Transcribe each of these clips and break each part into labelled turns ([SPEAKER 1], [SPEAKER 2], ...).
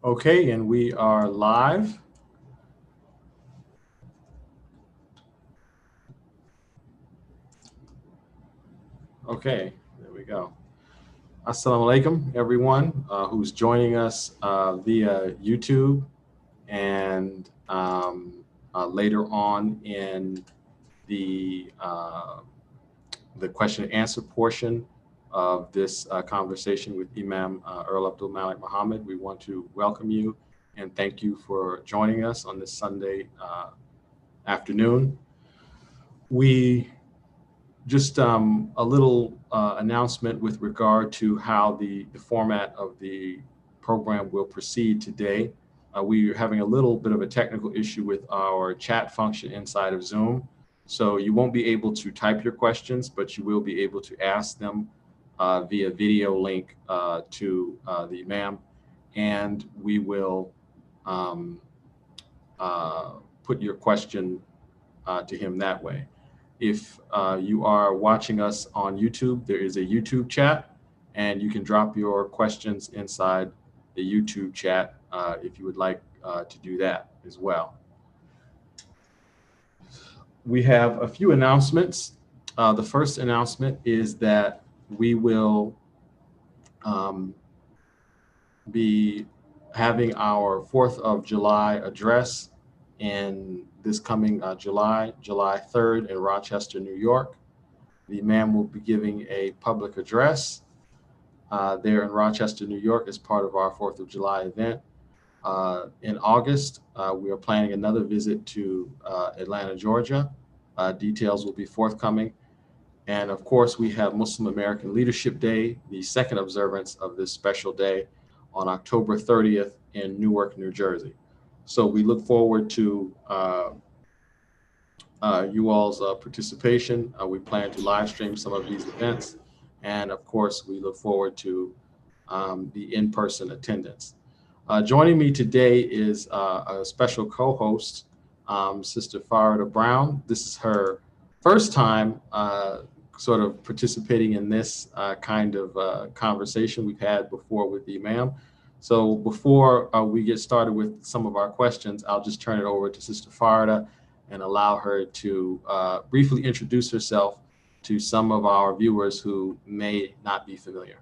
[SPEAKER 1] Okay, and we are live. Okay, there we go. Assalamu alaikum, everyone who's joining us via YouTube and later on in the question and answer portion of this conversation with Imam Earl Abdulmalik Mohammed. We want to welcome you and thank you for joining us on this Sunday afternoon. We just a little announcement with regard to how the format of the program will proceed today. We are having a little bit of a technical issue with our chat function inside of Zoom. So you won't be able to type your questions, but you will be able to ask them via video link to the Imam, and we will put your question to him that way. If you are watching us on YouTube, there is a YouTube chat, and you can drop your questions inside the YouTube chat if you would like to do that as well. We have a few announcements. The first announcement is that we will be having our 4th of July address in this coming July 3rd in Rochester, New York. The Imam will be giving a public address there in Rochester, New York as part of our 4th of July event. In August, we are planning another visit to Atlanta, Georgia. Details will be forthcoming. And of course, we have Muslim American Leadership Day, the second observance of this special day on October 30th in Newark, New Jersey. So we look forward to you all's participation. We plan to live stream some of these events. And of course, we look forward to the in-person attendance. Joining me today is a special co-host, Sister Farida Brown. This is her first time sort of participating in this kind of conversation we've had before with the Imam. So before we get started with some of our questions, I'll just turn it over to Sister Farida and allow her to briefly introduce herself to some of our viewers who may not be familiar.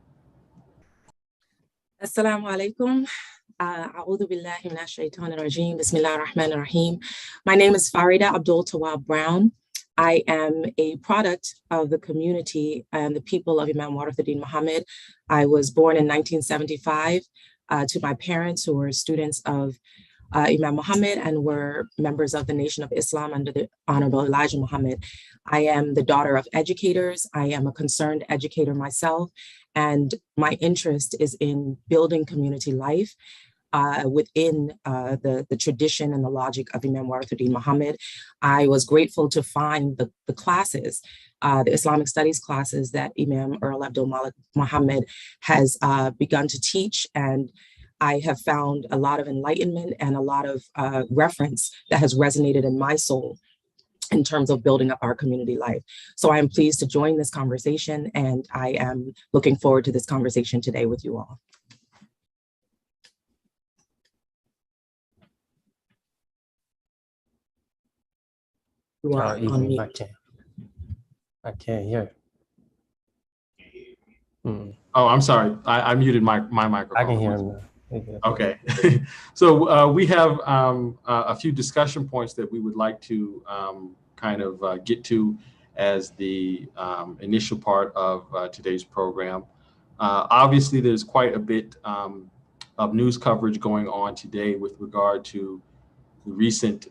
[SPEAKER 2] Assalamu alaikum. A'udhu billahi minash shaitanir rajim. Bismillahir rahmanir rahim. My name is Farida Abdul-Tawwab Brown. I am a product of the community and the people of Imam Deen Mohammed. I was born in 1975 to my parents who were students of Imam Muhammad and were members of the Nation of Islam under the Honorable Elijah Muhammad. I am the daughter of educators. I am a concerned educator myself, and my interest is in building community life within the tradition and the logic of Imam Deen Mohammed. I was grateful to find the classes, the Islamic studies classes that Imam Earl Abdulmalik Mohammed has begun to teach, and I have found a lot of enlightenment and a lot of reference that has resonated in my soul in terms of building up our community life. So I am pleased to join this conversation, and I am looking forward to this conversation today with you all. You are on mute.
[SPEAKER 3] I can't hear.
[SPEAKER 1] Oh, I'm sorry. I muted my microphone.
[SPEAKER 3] I can hear him now.
[SPEAKER 1] Okay. So we have a few discussion points that we would like to kind of get to as the initial part of today's program. Obviously, there's quite a bit of news coverage going on today with regard to the recent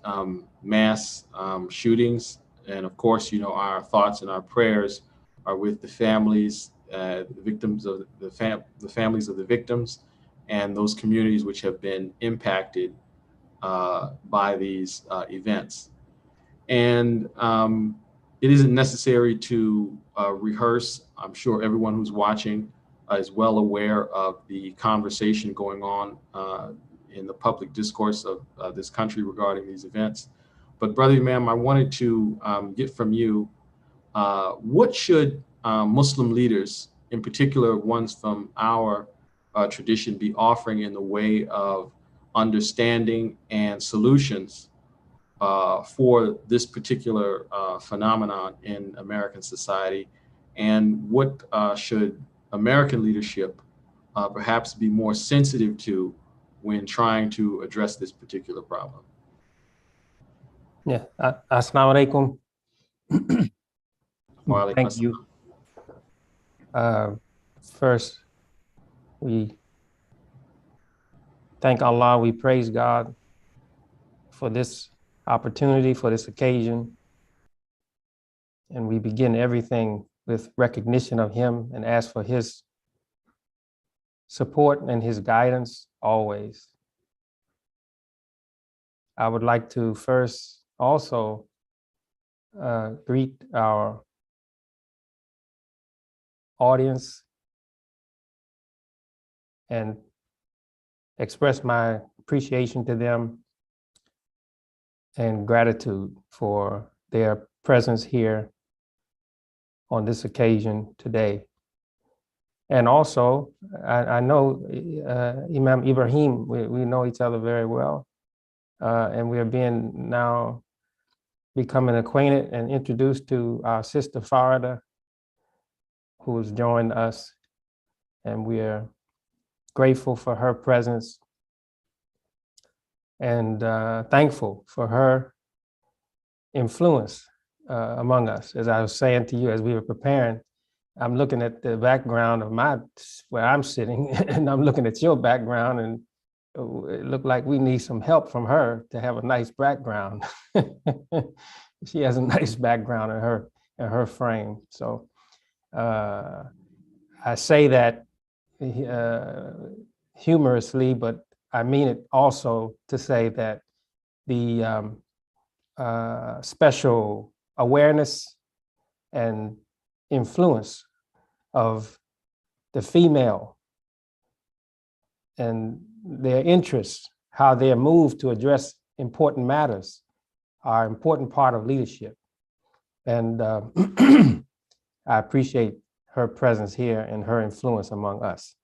[SPEAKER 1] mass shootings. And of course, you know, our thoughts and our prayers are with the families, the victims of the families of the victims, and those communities which have been impacted by these events. And it isn't necessary to rehearse. I'm sure everyone who's watching is well aware of the conversation going on in the public discourse of this country regarding these events. But Brother Imam, I wanted to get from you, what should Muslim leaders, in particular ones from our tradition, be offering in the way of understanding and solutions for this particular phenomenon in American society, and what should American leadership perhaps be more sensitive to when trying to address this particular problem?
[SPEAKER 3] Yeah, Assalamu alaikum.
[SPEAKER 1] Wa alaikum
[SPEAKER 3] Thank you. First, we thank Allah, we praise God for this opportunity, for this occasion. And we begin everything with recognition of Him and ask for His support and His guidance always. I would like to first also greet our audience and express my appreciation to them and gratitude for their presence here on this occasion today. And also, I know Imam Ibrahim, we know each other very well, and we are now becoming acquainted and introduced to our sister Farida, who has joined us, and we are grateful for her presence and thankful for her influence among us. As I was saying to you as we were preparing, I'm looking at the background of where I'm sitting, and I'm looking at your background, and it looked like we need some help from her to have a nice background. She has a nice background in her frame. So I say that humorously, but I mean it also to say that the special awareness and influence of the female and their interests, how they are moved to address important matters, are an important part of leadership. And I appreciate her presence here and her influence among us,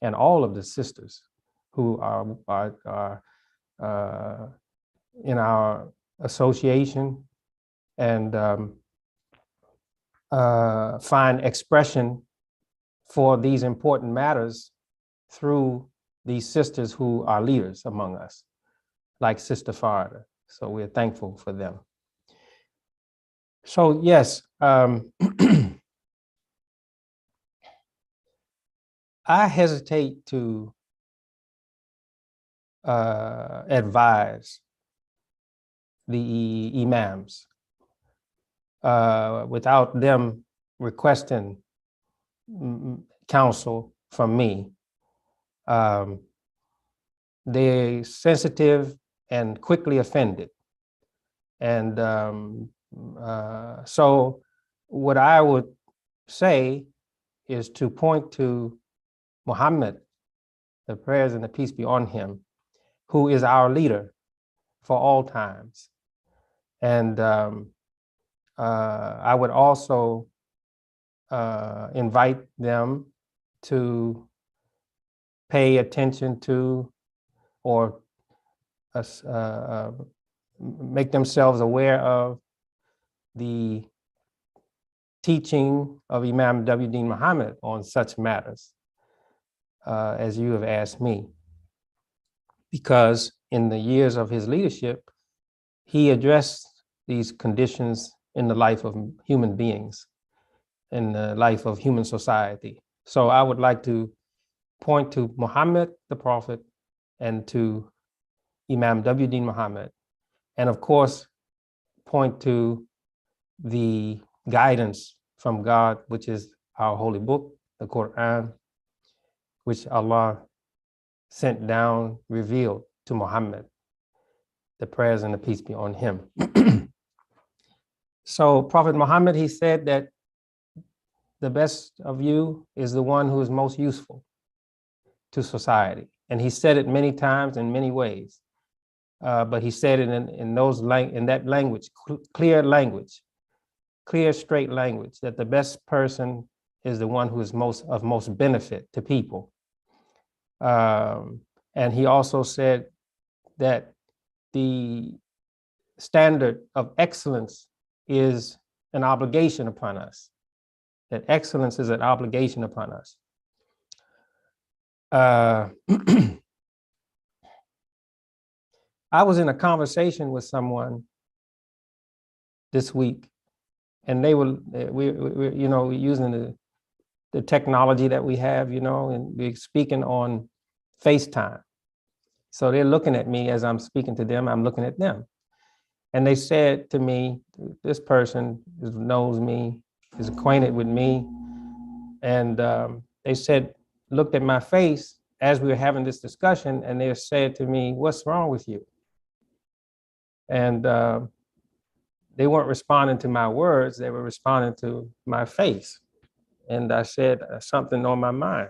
[SPEAKER 3] and all of the sisters who are in our association and find expression for these important matters through these sisters who are leaders among us, like Sister Farida. So we're thankful for them. So yes, I hesitate to advise the imams without them requesting counsel from me. They're sensitive and quickly offended. And so what I would say is to point to Muhammad, the prayers and the peace be on him, who is our leader for all times. And I would also invite them to pay attention to or make themselves aware of the teaching of Imam W. Deen Mohammed on such matters as you have asked me. Because in the years of his leadership, he addressed these conditions in the life of human beings, in the life of human society. So I would like to point to Muhammad, the Prophet, and to Imam W. Deen Mohammed, and of course, point to the guidance from God, which is our holy book, the Quran, which Allah sent down, revealed to Muhammad. The prayers and the peace be on him. So Prophet Muhammad, he said that the best of you is the one who is most useful to society. And he said it many times in many ways. But he said it in that language, clear, straight language, that the best person is the one who is of most benefit to people. And he also said that the standard of excellence is an obligation upon us, that excellence is an obligation upon us. I was in a conversation with someone this week, and they were, you know, using the technology that we have, you know, and we're speaking on FaceTime. So they're looking at me as I'm speaking to them, I'm looking at them. And they said to me, this person knows me, is acquainted with me. And they said, looked at my face as we were having this discussion, and they said to me, what's wrong with you? And they weren't responding to my words, they were responding to my face. And I said, something on my mind.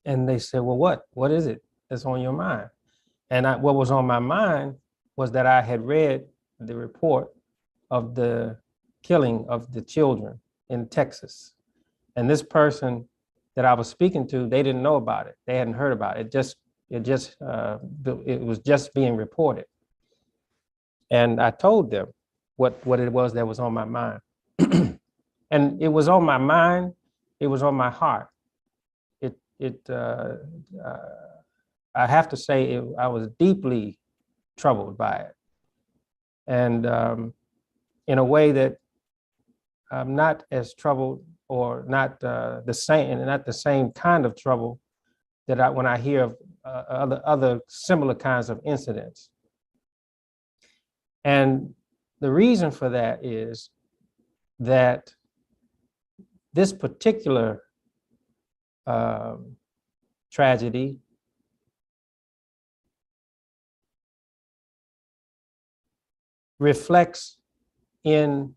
[SPEAKER 3] And they said, well, what is it that's on your mind? And what was on my mind was that I had read the report of the killing of the children in Texas. And this person that I was speaking to, they didn't know about it. They hadn't heard about it. It was just being reported. And I told them what it was that was on my mind. And it was on my mind, it was on my heart. I have to say, I was deeply troubled by it. And in a way that I'm not as troubled, or not the same kind of trouble that when I hear of other similar kinds of incidents. And the reason for that is that this particular tragedy reflects in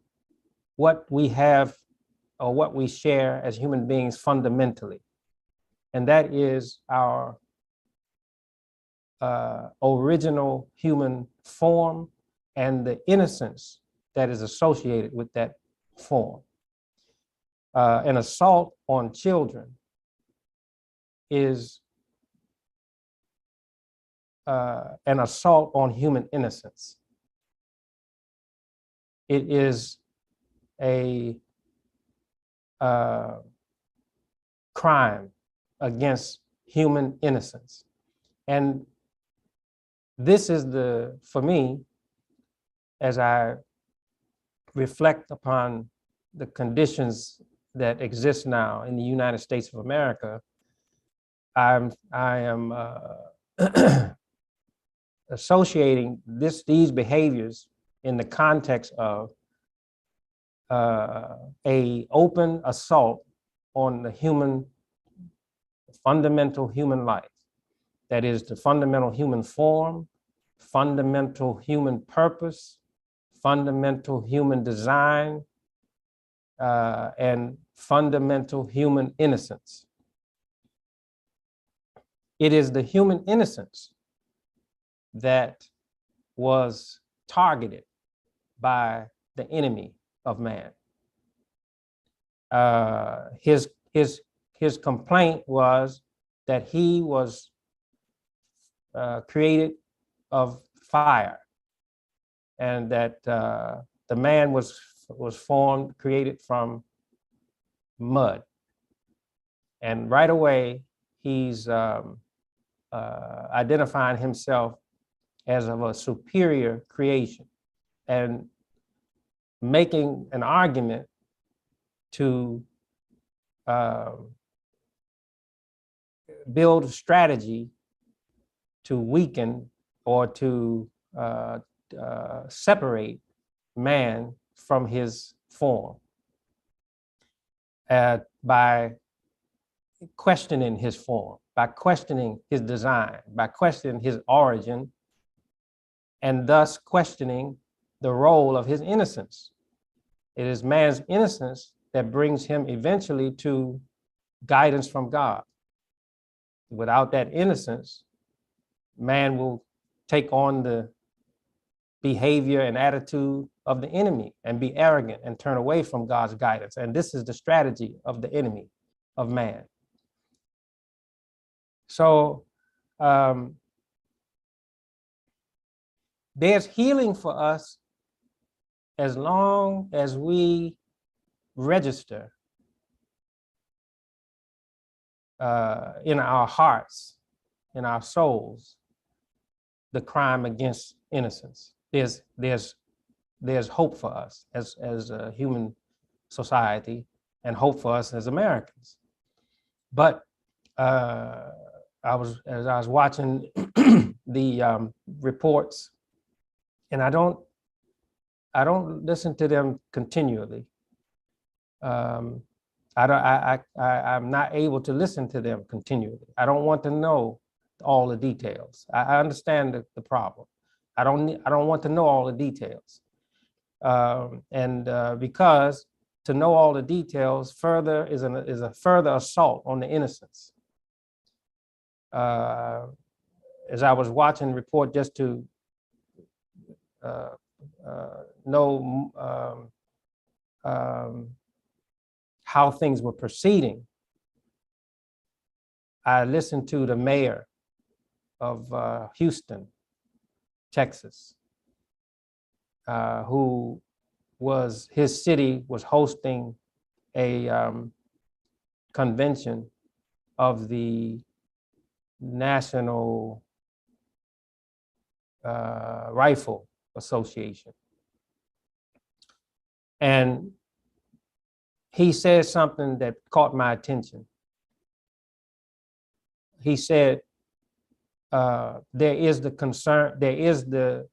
[SPEAKER 3] what we have or what we share as human beings fundamentally. And that is our original human form and the innocence that is associated with that form. An assault on children is an assault on human innocence. It is a crime against human innocence. And this is for me, as I reflect upon the conditions that exist now in the United States of America, I am associating these behaviors in the context of a open assault on the fundamental human life. That is the fundamental human form, fundamental human purpose, fundamental human design, and fundamental human innocence. It is the human innocence that was targeted by the enemy of man. His complaint was that he was created of fire, and that the man was created from mud. And right away, he's identifying himself as of a superior creation and making an argument to build a strategy to weaken or to separate man from his form by questioning his form, by questioning his design, by questioning his origin, and thus questioning the role of his innocence. It is man's innocence that brings him eventually to guidance from God. Without that innocence, man will take on the behavior and attitude of the enemy and be arrogant and turn away from God's guidance. And this is the strategy of the enemy of man. So there's healing for us as long as we register in our hearts, in our souls, the crime against innocence. There's hope for us as a human society, and hope for us as Americans. But as I was watching the reports, and I don't listen to them continually. I'm not able to listen to them continually. I don't want to know all the details. I understand the problem. I don't want to know all the details. Because to know all the details further is a further assault on the innocence. As I was watching the report just to know how things were proceeding, I listened to the mayor of Houston, Texas, who his city was hosting a convention of the National Rifle Association. And he said something that caught my attention. He said, there is the concern, there is the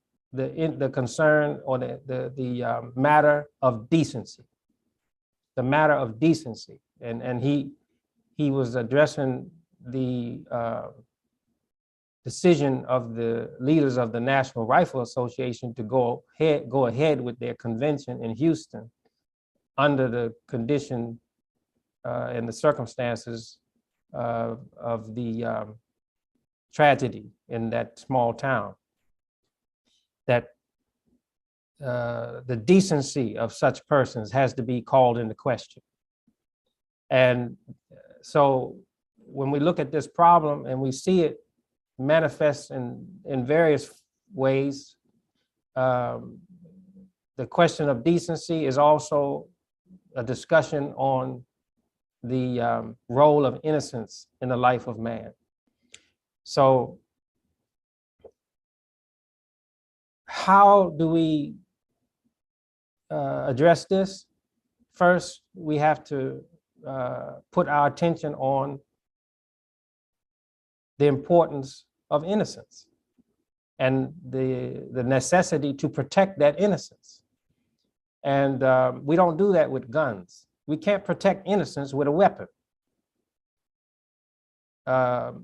[SPEAKER 3] concern, or the matter of decency, the matter of decency. And he was addressing the decision of the leaders of the National Rifle Association to go ahead with their convention in Houston under the condition and the circumstances of the tragedy in that small town, that the decency of such persons has to be called into question. And so when we look at this problem and we see it manifest in various ways, the question of decency is also a discussion on the role of innocence in the life of man. So how do we address this? First, we have to put our attention on the importance of innocence and the necessity to protect that innocence. And we don't do that with guns. We can't protect innocence with a weapon.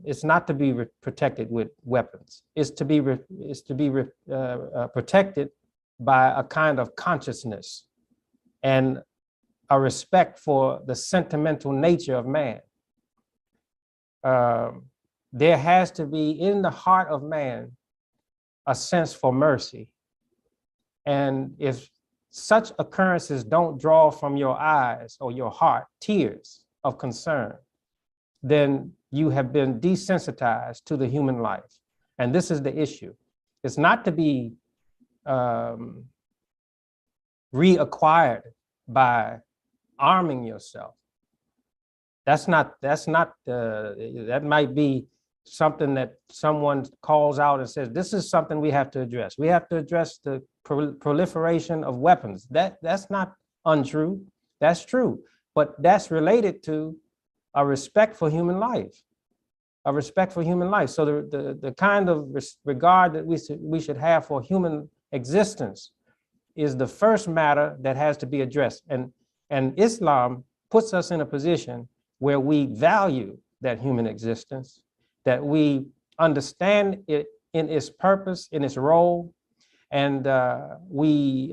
[SPEAKER 3] It's not to be protected with weapons. It's to be protected by a kind of consciousness and a respect for the sentimental nature of man. There has to be in the heart of man a sense for mercy. And if such occurrences don't draw from your eyes or your heart tears of concern, then you have been desensitized to the human life. And this is the issue. It's not to be reacquired by arming yourself. That might be something that someone calls out and says, this is something we have to address. We have to address the proliferation of weapons. That's not untrue. That's true. But that's related to a respect for human life, a respect for human life. So the kind of regard that we should have for human existence is the first matter that has to be addressed. And Islam puts us in a position where we value that human existence, that we understand it in its purpose, in its role, and we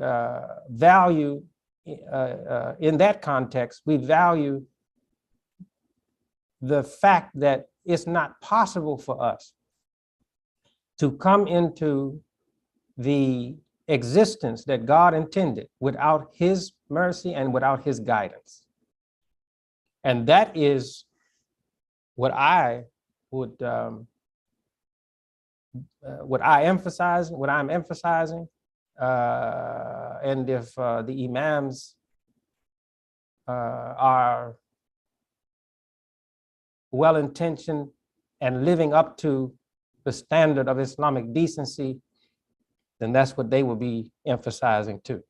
[SPEAKER 3] value, in that context, we value the fact that it's not possible for us to come into the existence that God intended without his mercy and without his guidance. And that is what I what I'm emphasizing, and if the imams are well-intentioned and living up to the standard of Islamic decency, then that's what they will be emphasizing too.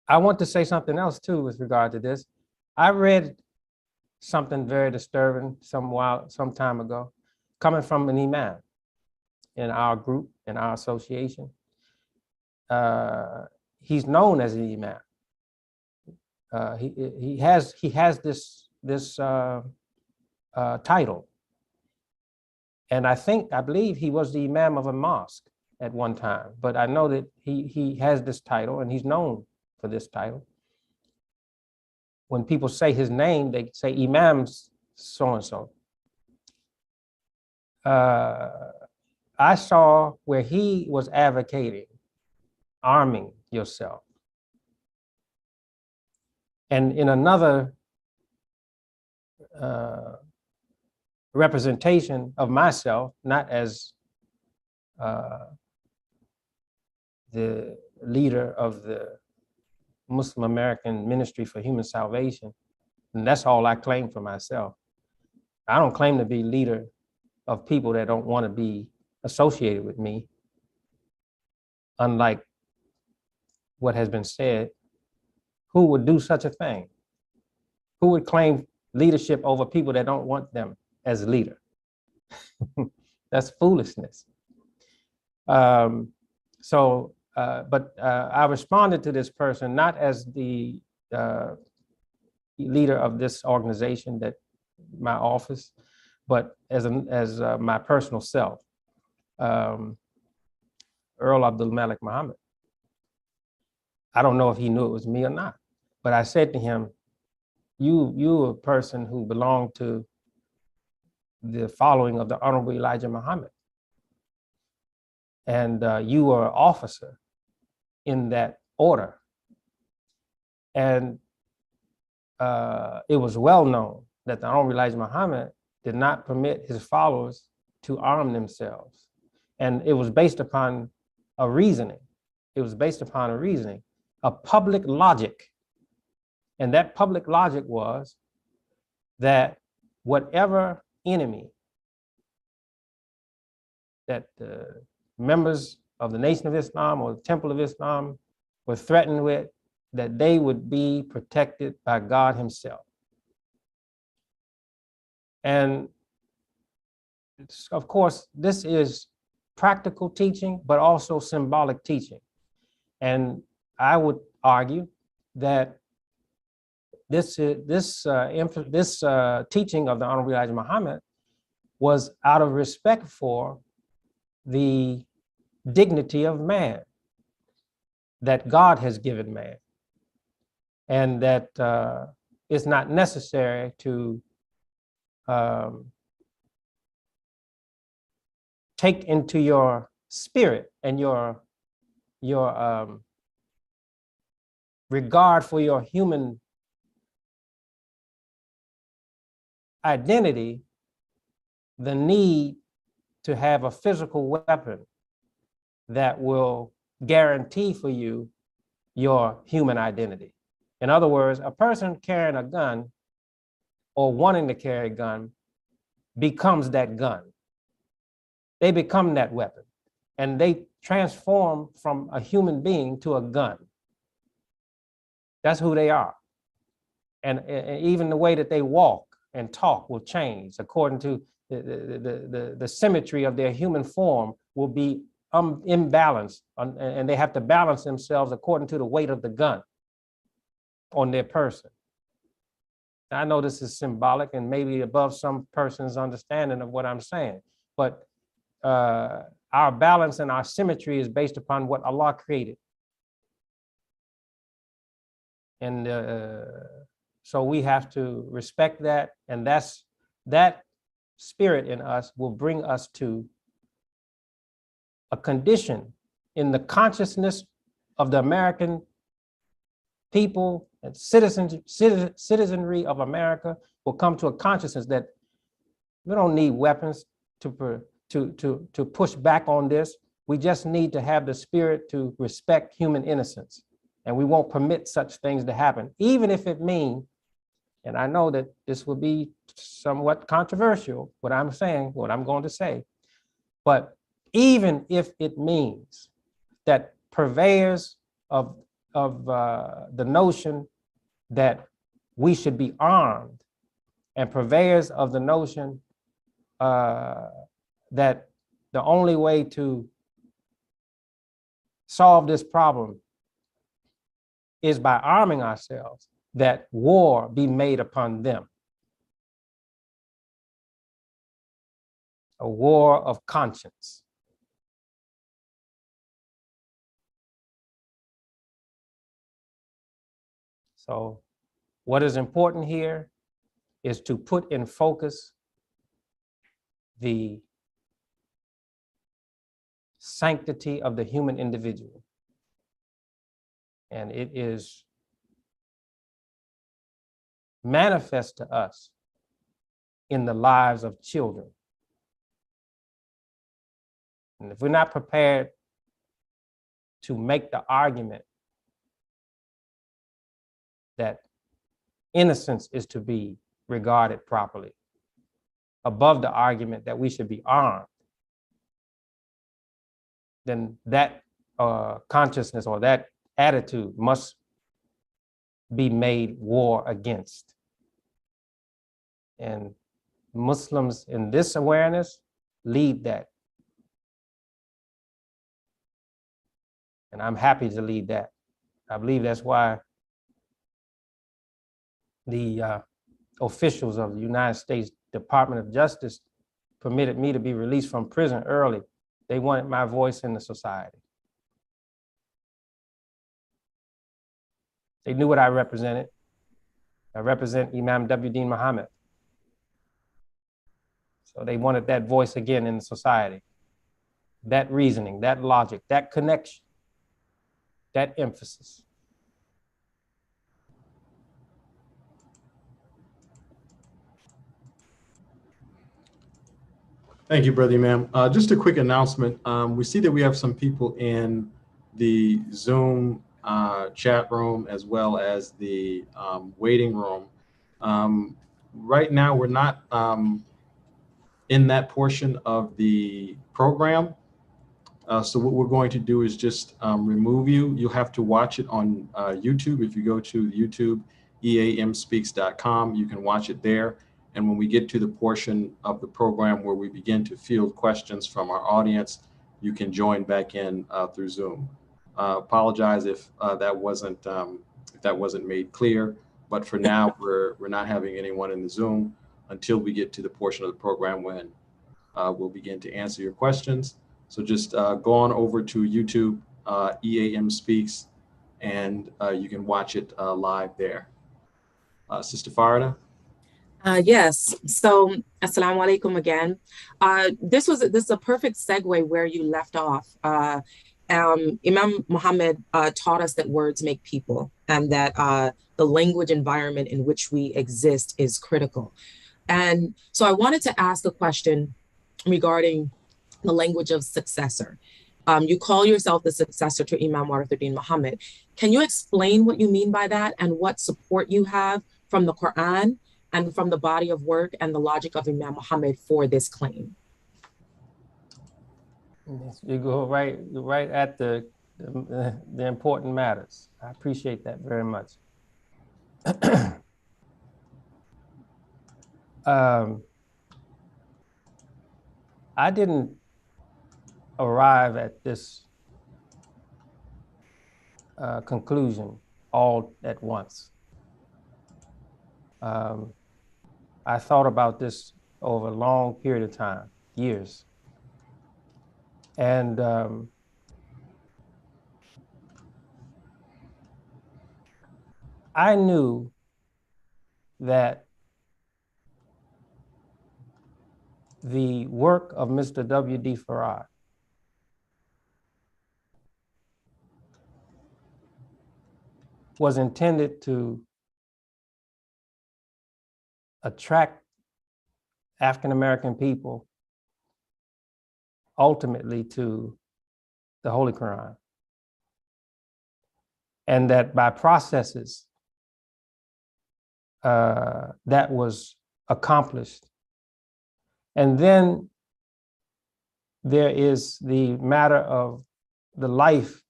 [SPEAKER 3] I want to say something else too with regard to this. I read something very disturbing some time ago, coming from an imam in our group, in our association. He's known as an imam. He has this title, and I believe he was the imam of a mosque at one time. But I know that he has this title, and he's known for this title. When people say his name, they say Imams so and so. I saw where he was advocating arming yourself. And in another representation of myself, not as the leader of the Muslim American Ministry for Human Salvation, and that's all I claim for myself. I don't claim to be leader of people that don't want to be associated with me, unlike what has been said. Who would do such a thing? Who would claim leadership over people that don't want them as a leader? That's foolishness. But I responded to this person not as the leader of this organization, that my office, but as my personal self, Earl Abdulmalik Mohammed. I don't know if he knew it was me or not, but I said to him, "You a person who belonged to the following of the Honorable Elijah Muhammad, and you were an officer in that order. And it was well known that the Honorable Elijah Muhammad did not permit his followers to arm themselves. And it was based upon a reasoning. It was based upon a reasoning, a public logic. And that public logic was that whatever enemy that the members of the Nation of Islam or the Temple of Islam were threatened with, that they would be protected by God himself. And of course, this is practical teaching, but also symbolic teaching. And I would argue that this teaching of the Honorable Elijah Muhammad was out of respect for the dignity of man that God has given man, and that it's not necessary to take into your spirit and your regard for your human identity the need to have a physical weapon that will guarantee for you your human identity. In other words, a person carrying a gun or wanting to carry a gun becomes that gun. They become that weapon, and they transform from a human being to a gun. That's who they are. And even the way that they walk and talk will change according to the symmetry of their human form will be imbalanced, and they have to balance themselves according to the weight of the gun on their person. I know this is symbolic and maybe above some person's understanding of what I'm saying, but our balance and our symmetry is based upon what Allah created. And so we have to respect that, and that spirit in us will bring us to a condition in the consciousness of the American people and citizenry of America will come to a consciousness that we don't need weapons to push back on this. We just need to have the spirit to respect human innocence. And we won't permit such things to happen, even if it means, and I know that this will be somewhat controversial, what I'm saying, what I'm going to say, but even if it means that purveyors of the notion that we should be armed, and purveyors of the notion that the only way to solve this problem is by arming ourselves, that war be made upon them. A war of conscience. So what is important here is to put in focus the sanctity of the human individual. And it is manifest to us in the lives of children. And if we're not prepared to make the argument that innocence is to be regarded properly, above the argument that we should be armed, then that consciousness or that attitude must be made war against. And Muslims in this awareness lead that. And I'm happy to lead that. I believe that's why the officials of the United States Department of Justice permitted me to be released from prison early. They wanted my voice in the society. They knew what I represented. I represent Imam W, Deen Mohammed. So they wanted that voice again in the society. That reasoning, that logic, that connection, that emphasis.
[SPEAKER 1] Thank you, Brother Imam. Just a quick announcement. We see that we have some people in the Zoom chat room as well as the waiting room. Right now, we're not in that portion of the program. So what we're going to do is just remove you. You'll have to watch it on YouTube. If you go to YouTube, eamspeaks.com, you can watch it there. And when we get to the portion of the program where we begin to field questions from our audience, you can join back in through Zoom. Apologize if that wasn't made clear, but for now we're not having anyone in the Zoom until we get to the portion of the program when we'll begin to answer your questions. So just go on over to YouTube, EAM Speaks, and you can watch it live there. Sister Farida?
[SPEAKER 2] Yes. So, assalamu alaikum again. This is a perfect segue where you left off. Imam Muhammad taught us that words make people, and that the language environment in which we exist is critical. And so I wanted to ask a question regarding the language of successor. You call yourself the successor to Imam Deen Mohammed. Can you explain what you mean by that and what support you have from the Quran and from the body of work and the logic of Imam Muhammad for this claim?
[SPEAKER 3] You go right at the important matters. I appreciate that very much. I didn't arrive at this conclusion all at once. I thought about this over a long period of time, years. And I knew that the work of Mr. W.D. Farad was intended to attract African-American people ultimately to the Holy Quran. And that by processes that was accomplished. And then there is the matter of the life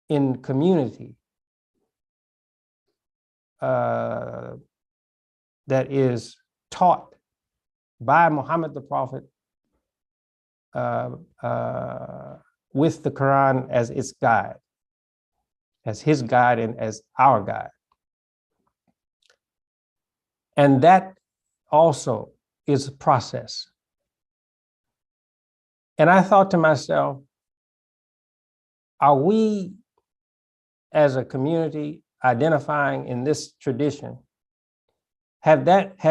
[SPEAKER 3] in community that is taught by Muhammad the Prophet with the Quran as its guide, as his guide and as our guide. And that also is a process. And I thought to myself, are we as a community identifying in this tradition, has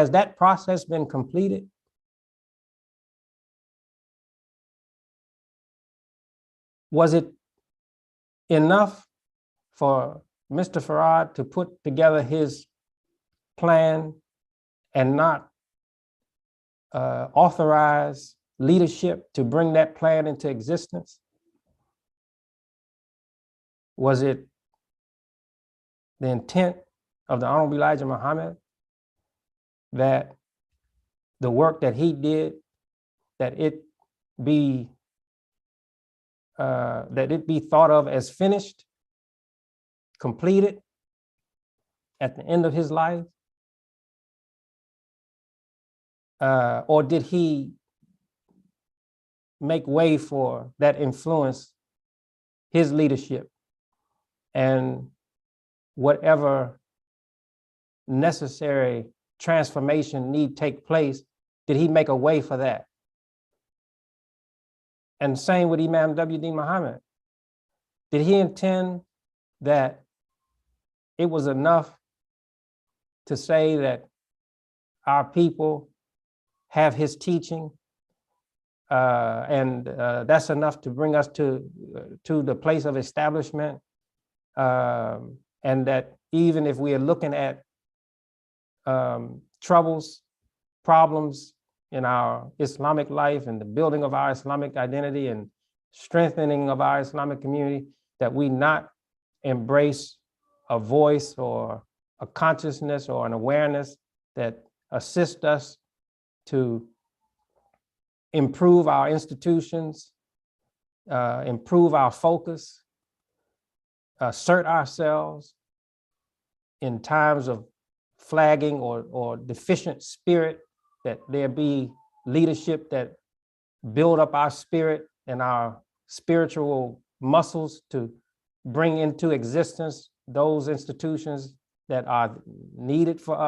[SPEAKER 3] that process been completed? Was it enough for Mr. Farad to put together his plan and not authorize leadership to bring that plan into existence? Was it the intent of the Honorable Elijah Muhammad that the work that he did, that it be thought of as finished, completed at the end of his life? Or did he make way for that influence, his leadership, and whatever necessary transformation need take place, did he make a way for that? And same with Imam W. Deen Mohammed. Did he intend that it was enough to say that our people have his teaching, and that's enough to bring us to the place of establishment, and that even if we are looking at troubles, problems in our Islamic life and the building of our Islamic identity and strengthening of our Islamic community, that we not embrace a voice or a consciousness or an awareness that assist us to improve our institutions, improve our focus, assert ourselves in times of flagging or deficient spirit, that there be leadership that build up our spirit and our spiritual muscles to bring into existence those institutions that are needed for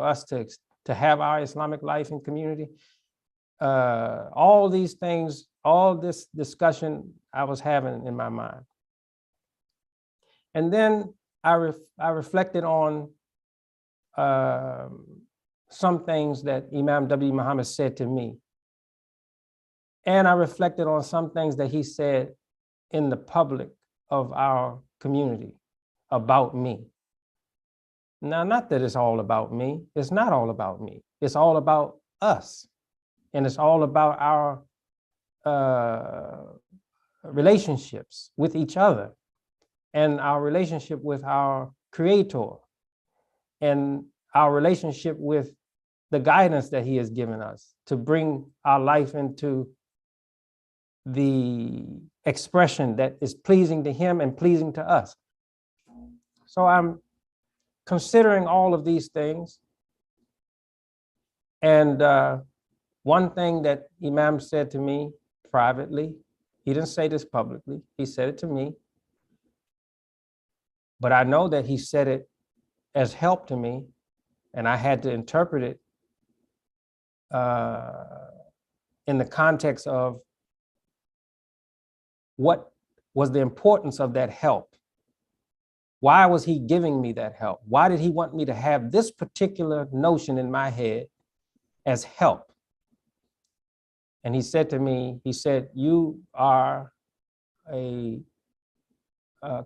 [SPEAKER 3] us to have our Islamic life and community. All these things, all this discussion I was having in my mind. And then I reflected on some things that Imam W. Muhammad said to me. And I reflected on some things that he said in the public of our community about me. Now, not that it's all about me. It's not all about me. It's all about us. And it's all about our relationships with each other and our relationship with our Creator and our relationship with the guidance that he has given us to bring our life into the expression that is pleasing to him and pleasing to us. So I'm considering all of these things. And one thing that Imam said to me privately, he didn't say this publicly, he said it to me, but I know that he said it as help to me, and I had to interpret it in the context of what was the importance of that help. Why was he giving me that help? Why did he want me to have this particular notion in my head as help? And he said to me, he said, you are a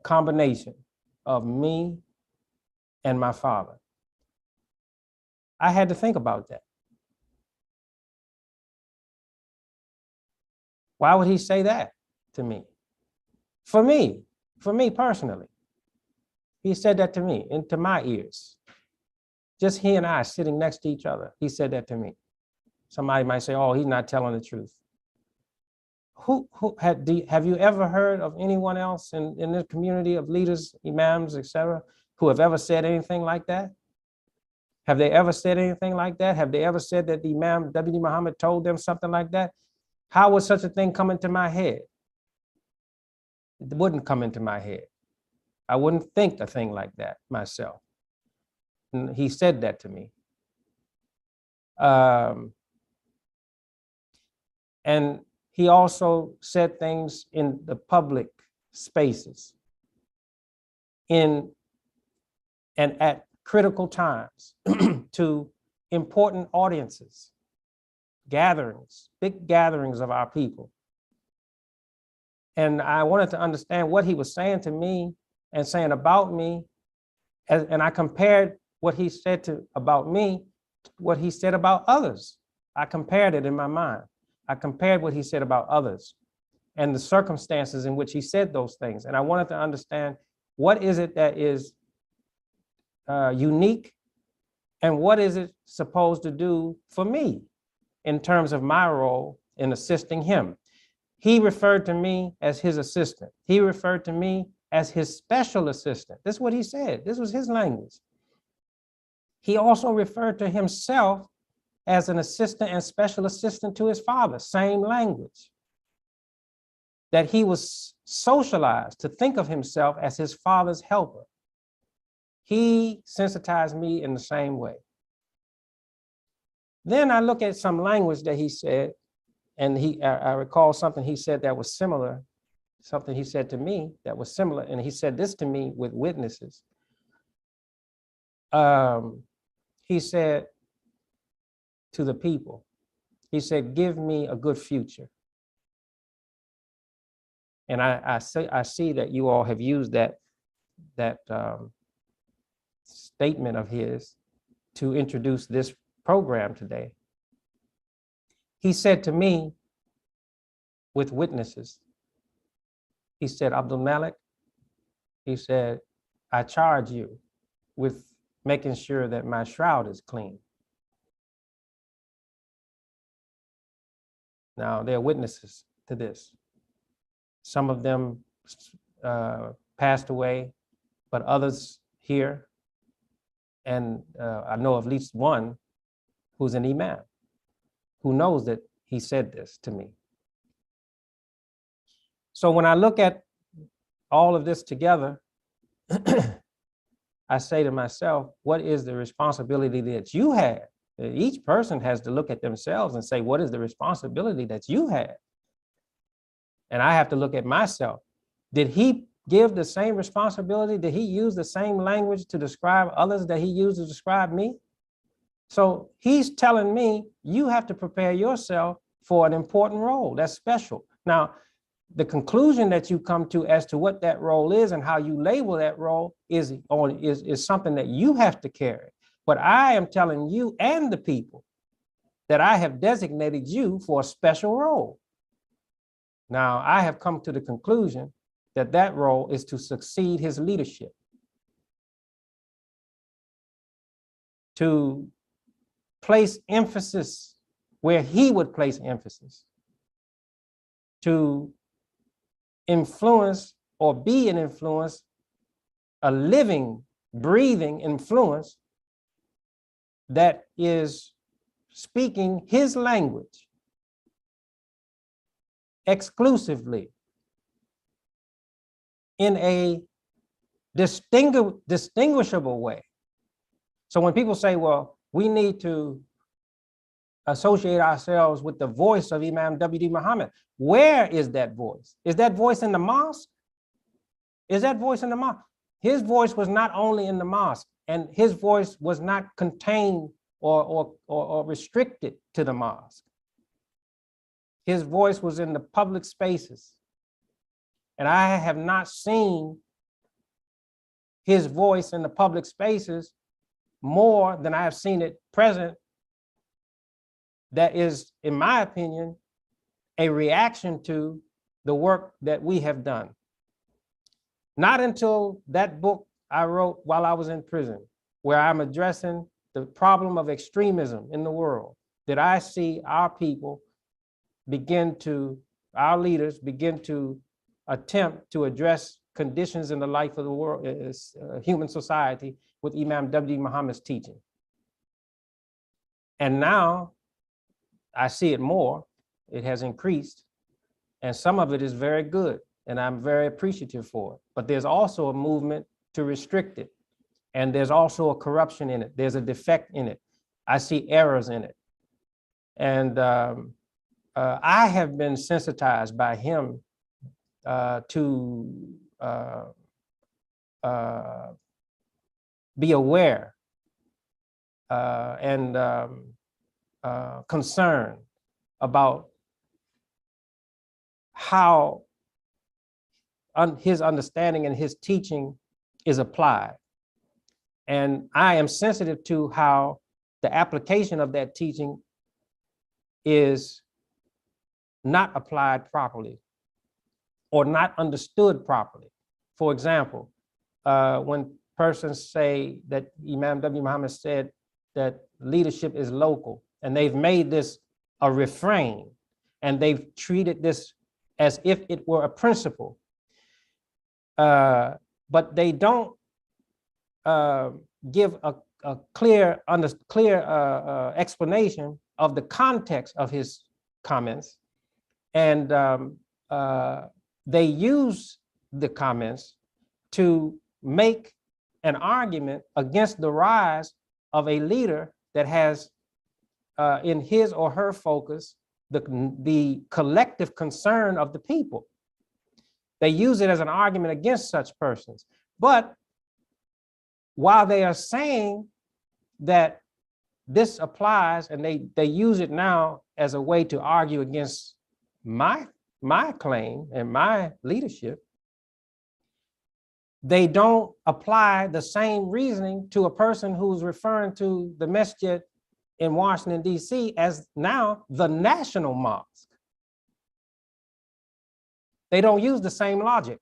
[SPEAKER 3] combination of me and my father. I had to think about that. Why would he say that to me? For me personally. He said that to me, into my ears. Just he and I sitting next to each other. He said that to me. Somebody might say, oh, he's not telling the truth. Have you ever heard of anyone else in this community of leaders, imams, etc., who have ever said anything like that? Have they ever said anything like that? Have they ever said that the Imam W Muhammad told them something like that? How would such a thing come into my head? It wouldn't come into my head. I wouldn't think a thing like that myself. And he said that to me. And he also said things in the public spaces and at critical times to important audiences, gatherings, big gatherings of our people. And I wanted to understand what he was saying to me and saying about me. And I compared what he said about me to what he said about others. I compared it in my mind. I compared what he said about others and the circumstances in which he said those things. And I wanted to understand, what is it that is unique, and what is it supposed to do for me in terms of my role in assisting him? He referred to me as his assistant. He referred to me as his special assistant. This is what he said. This was his language. He also referred to himself as an assistant and special assistant to his father, same language. That he was socialized to think of himself as his father's helper. He sensitized me in the same way. Then I look at some language that he said, and I recall something he said that was similar, something he said to me that was similar, and he said this to me with witnesses. He said to the people, he said, give me a good future. And I see that you all have used that statement of his to introduce this program today. He said to me with witnesses, he said, Abdulmalik, he said, I charge you with making sure that my shroud is clean. Now, there are witnesses to this. Some of them passed away, but others here. And I know of at least one who's an imam who knows that he said this to me. So when I look at all of this together, I say to myself, what is the responsibility that you have? Each person has to look at themselves and say, what is the responsibility that you have? And I have to look at myself. Did he give the same responsibility? Did he use the same language to describe others that he used to describe me? So he's telling me, you have to prepare yourself for an important role that's special. Now, the conclusion that you come to as to what that role is and how you label that role is something that you have to carry. But I am telling you and the people that I have designated you for a special role. Now, I have come to the conclusion that that role is to succeed his leadership, to place emphasis where he would place emphasis, to influence or be an influence, a living, breathing influence that is speaking his language exclusively in a distinguishable way. So when people say, well, we need to associate ourselves with the voice of Imam W. Muhammad, where is that voice? Is that voice in the mosque? Is that voice in the mosque? His voice was not only in the mosque, and his voice was not contained or restricted to the mosque. His voice was in the public spaces. And I have not seen his voice in the public spaces more than I have seen it present, that is, in my opinion, a reaction to the work that we have done. Not until that book I wrote while I was in prison, where I'm addressing the problem of extremism in the world, did I see our people our leaders begin to attempt to address conditions in the life of the world, human society, with Imam W. Muhammad's teaching. And now I see it more, it has increased, and some of it is very good, and I'm very appreciative for it. But there's also a movement to restrict it, and there's also a corruption in it. There's a defect in it. I see errors in it. And I have been sensitized by him to be aware and concerned about how his understanding and his teaching is applied. And I am sensitive to how the application of that teaching is not applied properly or not understood properly. For example, when persons say that Imam W. Muhammad said that leadership is local, and they've made this a refrain, and they've treated this as if it were a principle, but they don't give a clear explanation of the context of his comments. And they use the comments to make an argument against the rise of a leader that has in his or her focus the collective concern of the people. They use it as an argument against such persons. But while they are saying that this applies, and they use it now as a way to argue against my claim and my leadership, they don't apply the same reasoning to a person who's referring to the masjid in Washington, D.C. as now the national mosque. They don't use the same logic.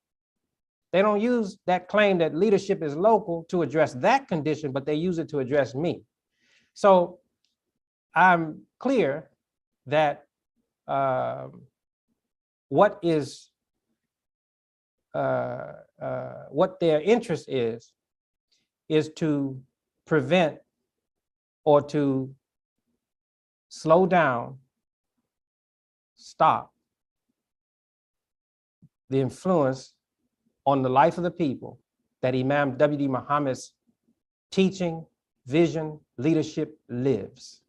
[SPEAKER 3] They don't use that claim that leadership is local to address that condition, but they use it to address me. So I'm clear that what their interest is to prevent or to slow down, stop the influence on the life of the people that Imam W. Muhammad's teaching, vision, leadership lives.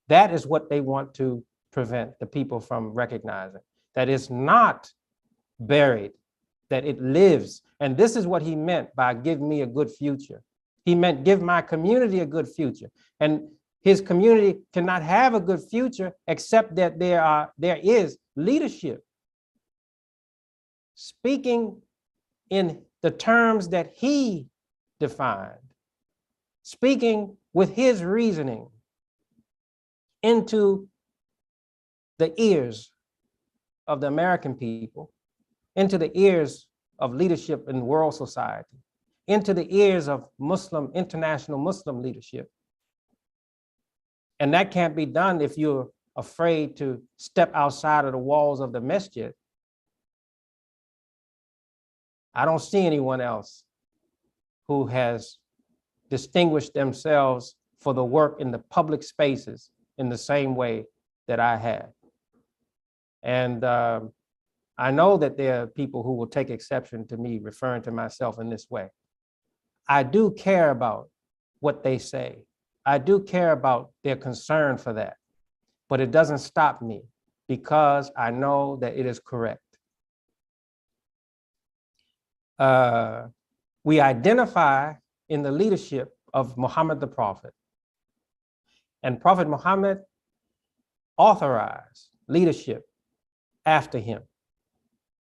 [SPEAKER 3] That is what they want to prevent the people from recognizing, that it's not buried, that it lives. And this is what he meant by give me a good future. He meant give my community a good future. And his community cannot have a good future except that there is leadership speaking in the terms that he defined, speaking with his reasoning into the ears of the American people, into the ears of leadership in world society, into the ears of international Muslim leadership. And that can't be done if you're afraid to step outside of the walls of the masjid. I don't see anyone else who has distinguished themselves for the work in the public spaces in the same way that I have. And I know that there are people who will take exception to me referring to myself in this way. I do care about what they say. I do care about their concern for that, but it doesn't stop me because I know that it is correct. We identify in the leadership of Muhammad the Prophet, and Prophet Muhammad authorized leadership after him.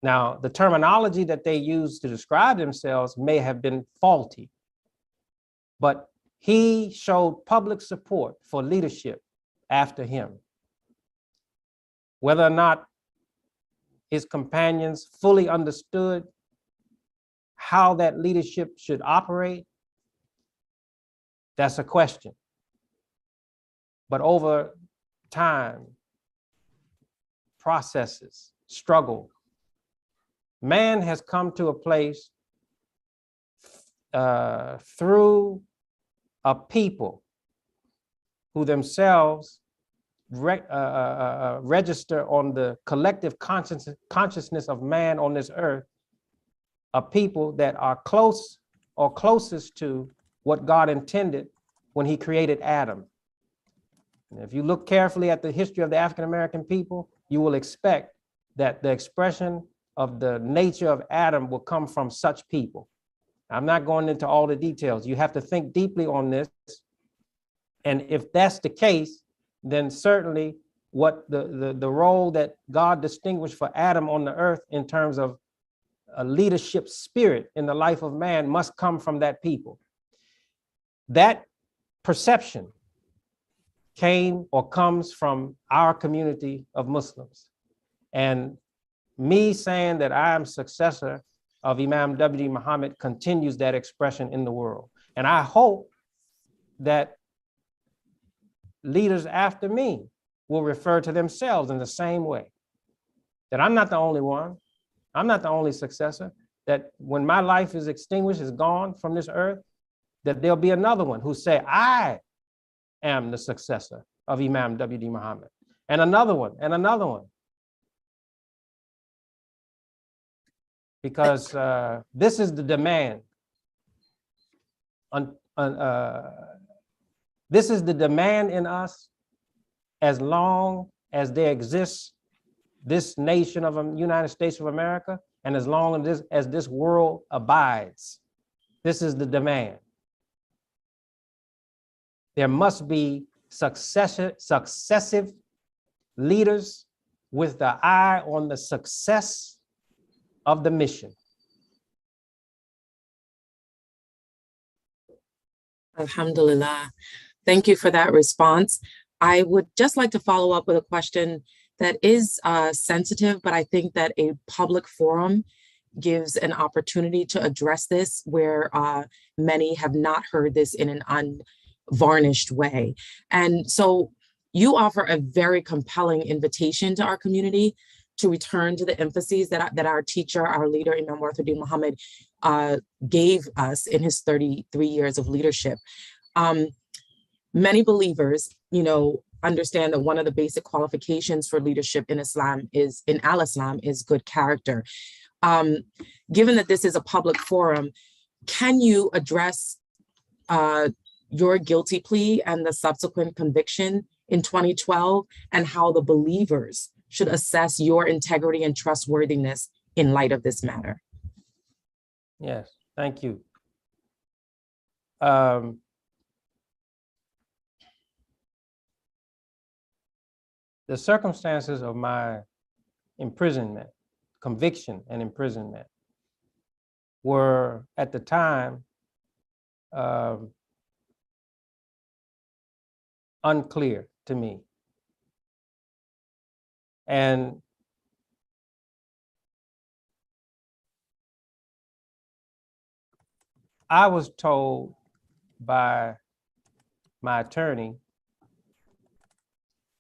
[SPEAKER 3] Now, the terminology that they used to describe themselves may have been faulty, but he showed public support for leadership after him. Whether or not his companions fully understood how that leadership should operate, that's a question. But over time, processes, struggle, man has come to a place through a people who themselves register on the collective consciousness of man on this earth, a people that are close or closest to what God intended when he created Adam. And if you look carefully at the history of the African-American people, you will expect that the expression of the nature of Adam will come from such people. I'm not going into all the details. You have to think deeply on this. And if that's the case, then certainly what the role that God distinguished for Adam on the earth in terms of a leadership spirit in the life of man must come from that people. That perception came or comes from our community of Muslims. And me saying that I am successor of Imam W. Mohammed continues that expression in the world. And I hope that leaders after me will refer to themselves in the same way. That I'm not the only one. I'm not the only successor. That when my life is extinguished, is gone from this earth, that there'll be another one who say, I am the successor of Imam W. Mohammed. And another one, and another one. Because this is the demand. This is the demand in us as long as there exists this nation of the United States of America, and as long as this world abides. This is the demand. There must be successive leaders with the eye on the success of the mission.
[SPEAKER 2] Alhamdulillah. Thank you for that response. I would just like to follow up with a question that is sensitive, but I think that a public forum gives an opportunity to address this where many have not heard this in an unvarnished way. And so you offer a very compelling invitation to our community to return to the emphases that our teacher, our leader, Imam Deen Mohammed, gave us in his 33 years of leadership. Many believers, understand that one of the basic qualifications for leadership in Islam is good character. Given that this is a public forum, can you address your guilty plea and the subsequent conviction in 2012 and how the believers should assess your integrity and trustworthiness in light of this matter?
[SPEAKER 3] Yes, thank you. The circumstances of my imprisonment, conviction and imprisonment were at the time unclear to me. And I was told by my attorney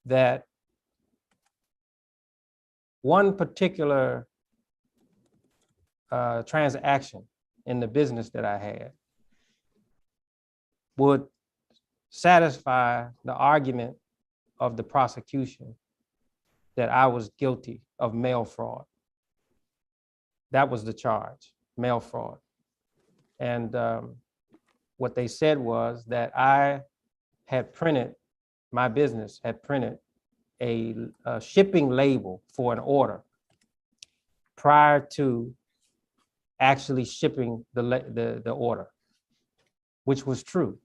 [SPEAKER 3] that one particular transaction in the business that I had would satisfy the argument of the prosecution that I was guilty of mail fraud. That was the charge, mail fraud. And what they said was that I had printed, my business had printed a shipping label for an order prior to actually shipping the order, which was true.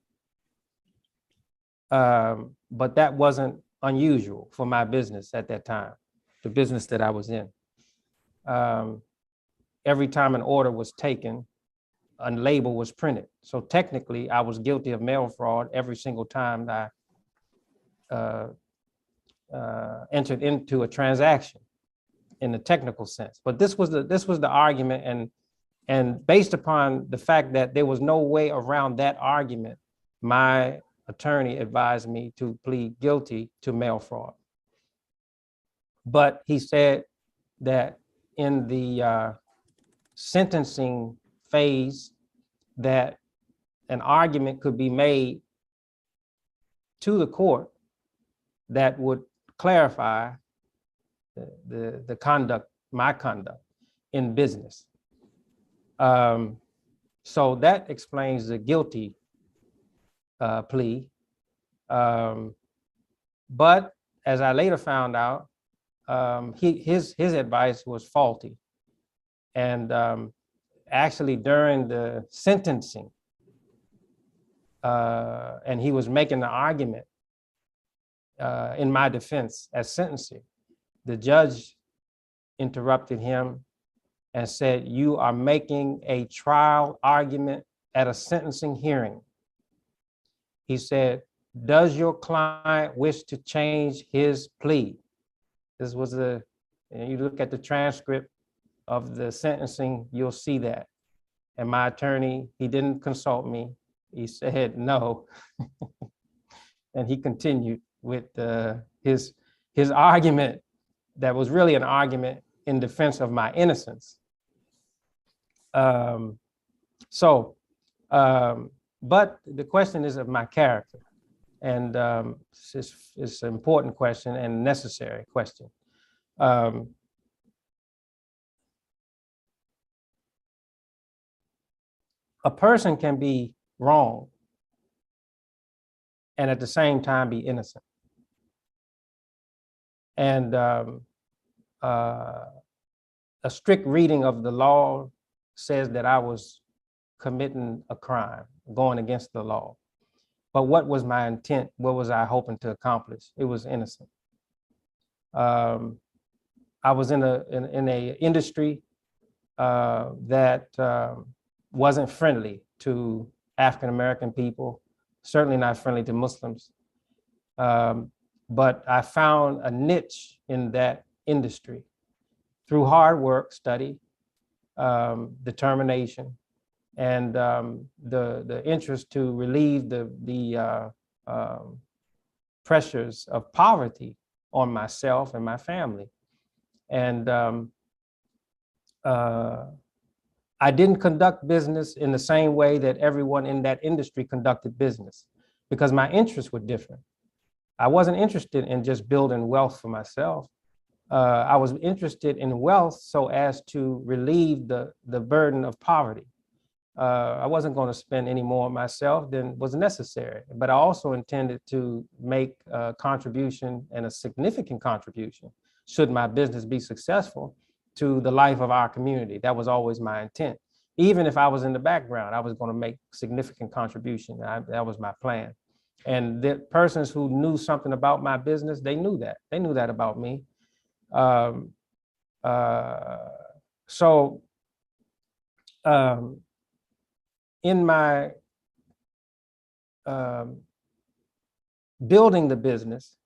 [SPEAKER 3] But that wasn't unusual for my business at that time, the business that I was in. every time an order was taken, a label was printed. So technically, I was guilty of mail fraud every single time that I entered into a transaction in the technical sense. But this was the argument, and based upon the fact that there was no way around that argument, my attorney advised me to plead guilty to mail fraud. But he said that in the sentencing phase, that an argument could be made to the court that would clarify the conduct, my conduct in business. So that explains the guilty plea. But as I later found out, his advice was faulty. And actually during the sentencing, and he was making the argument in my defense as sentencing, the judge interrupted him and said, "You are making a trial argument at a sentencing hearing." He said, "Does your client wish to change his plea?" This was you look at the transcript of the sentencing, you'll see that. And my attorney, he didn't consult me. He said no. And he continued with his argument that was really an argument in defense of my innocence. But the question is of my character. And it's an important question and necessary question. A person can be wrong and at the same time be innocent. And a strict reading of the law says that I was committing a crime, going against the law. But what was my intent? What was I hoping to accomplish? It was innocent. I was in a industry that wasn't friendly to African-American people, certainly not friendly to Muslims. But I found a niche in that industry through hard work, study, determination, and the interest to relieve the pressures of poverty on myself and my family. And I didn't conduct business in the same way that everyone in that industry conducted business because my interests were different. I wasn't interested in just building wealth for myself. I was interested in wealth so as to relieve the burden of poverty. I wasn't going to spend any more on myself than was necessary, but I also intended to make a contribution, and a significant contribution, should my business be successful, to the life of our community. That was always my intent. Even if I was in the background, I was going to make significant contribution. That was my plan. And the persons who knew something about my business, they knew that. They knew that about me. In my building the business,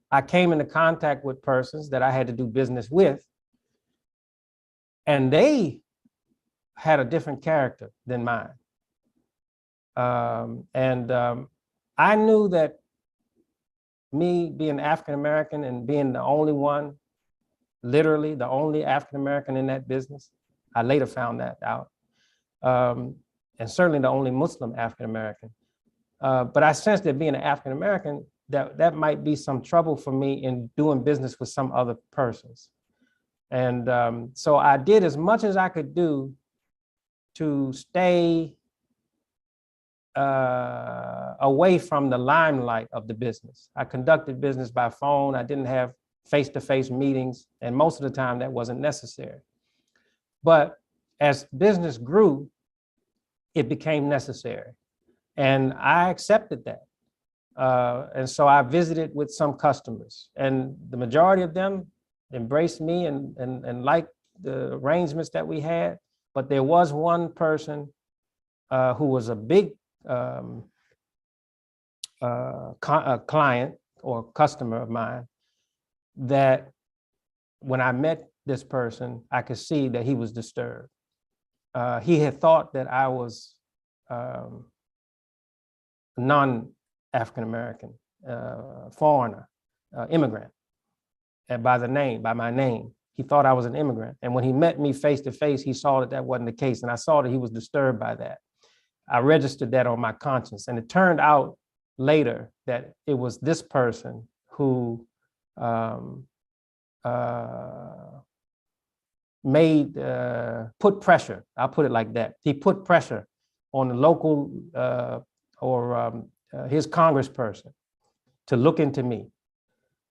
[SPEAKER 3] I came into contact with persons that I had to do business with, and they had a different character than mine. I knew that me being African-American and being the only one, literally the only African-American in that business, I later found that out, and certainly the only Muslim African-American. But I sensed that being an African-American, that might be some trouble for me in doing business with some other persons. And so I did as much as I could do to stay away from the limelight of the business. I conducted business by phone. I didn't have face-to-face meetings, and most of the time that wasn't necessary. But as business grew, it became necessary, and I accepted that. And so I visited with some customers, and the majority of them embraced me and liked the arrangements that we had, but there was one person who was a big client or customer of mine, that when I met this person, I could see that he was disturbed. He had thought that I was non-African-American, foreigner, immigrant, and by my name. He thought I was an immigrant. And when he met me face to face, he saw that that wasn't the case. And I saw that he was disturbed by that. I registered that on my conscience. And it turned out later that it was this person who put pressure, I'll put it like that. He put pressure on the local his congressperson to look into me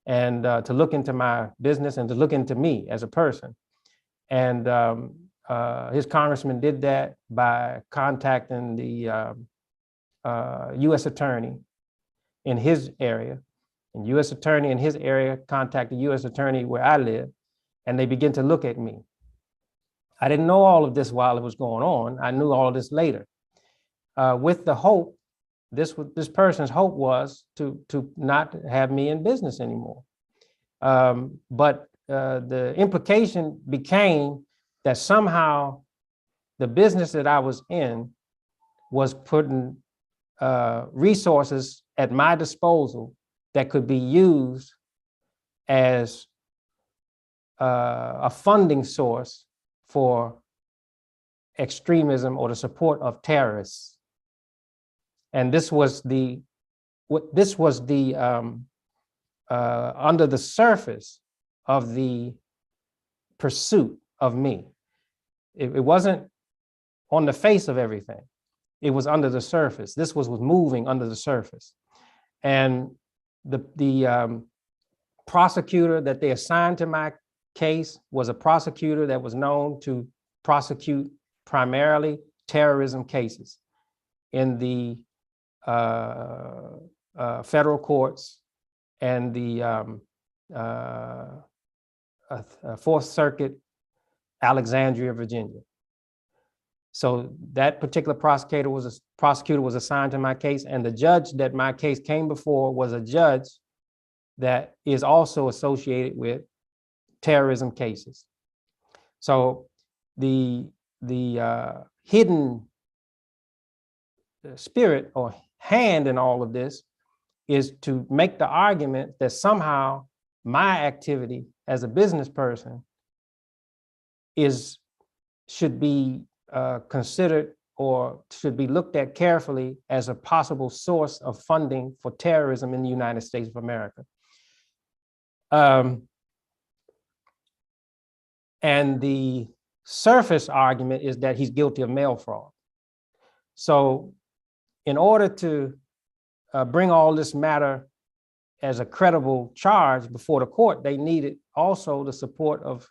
[SPEAKER 3] and to look into my business and to look into me as a person. And his congressman did that by contacting the U.S. attorney in his area. And U.S. attorney in his area contacted U.S. attorney where I live, and they began to look at me. I didn't know all of this while it was going on. I knew all of this later. With the hope, this person's hope was to not have me in business anymore. But the implication became that somehow the business that I was in was putting resources at my disposal that could be used as a funding source for extremism or the support of terrorists. And this was under the surface of the pursuit of me. It wasn't on the face of everything. It was under the surface. This was moving under the surface. And the prosecutor that they assigned to my case was a prosecutor that was known to prosecute primarily terrorism cases in the federal courts and the Fourth Circuit, Alexandria, Virginia. So that particular prosecutor was assigned to my case, and the judge that my case came before was a judge that is also associated with terrorism cases. So the hidden spirit or hand in all of this is to make the argument that somehow my activity as a business person should be considered or should be looked at carefully as a possible source of funding for terrorism in the United States of America. And the surface argument is that he's guilty of mail fraud. So in order to bring all this matter as a credible charge before the court, they needed also the support of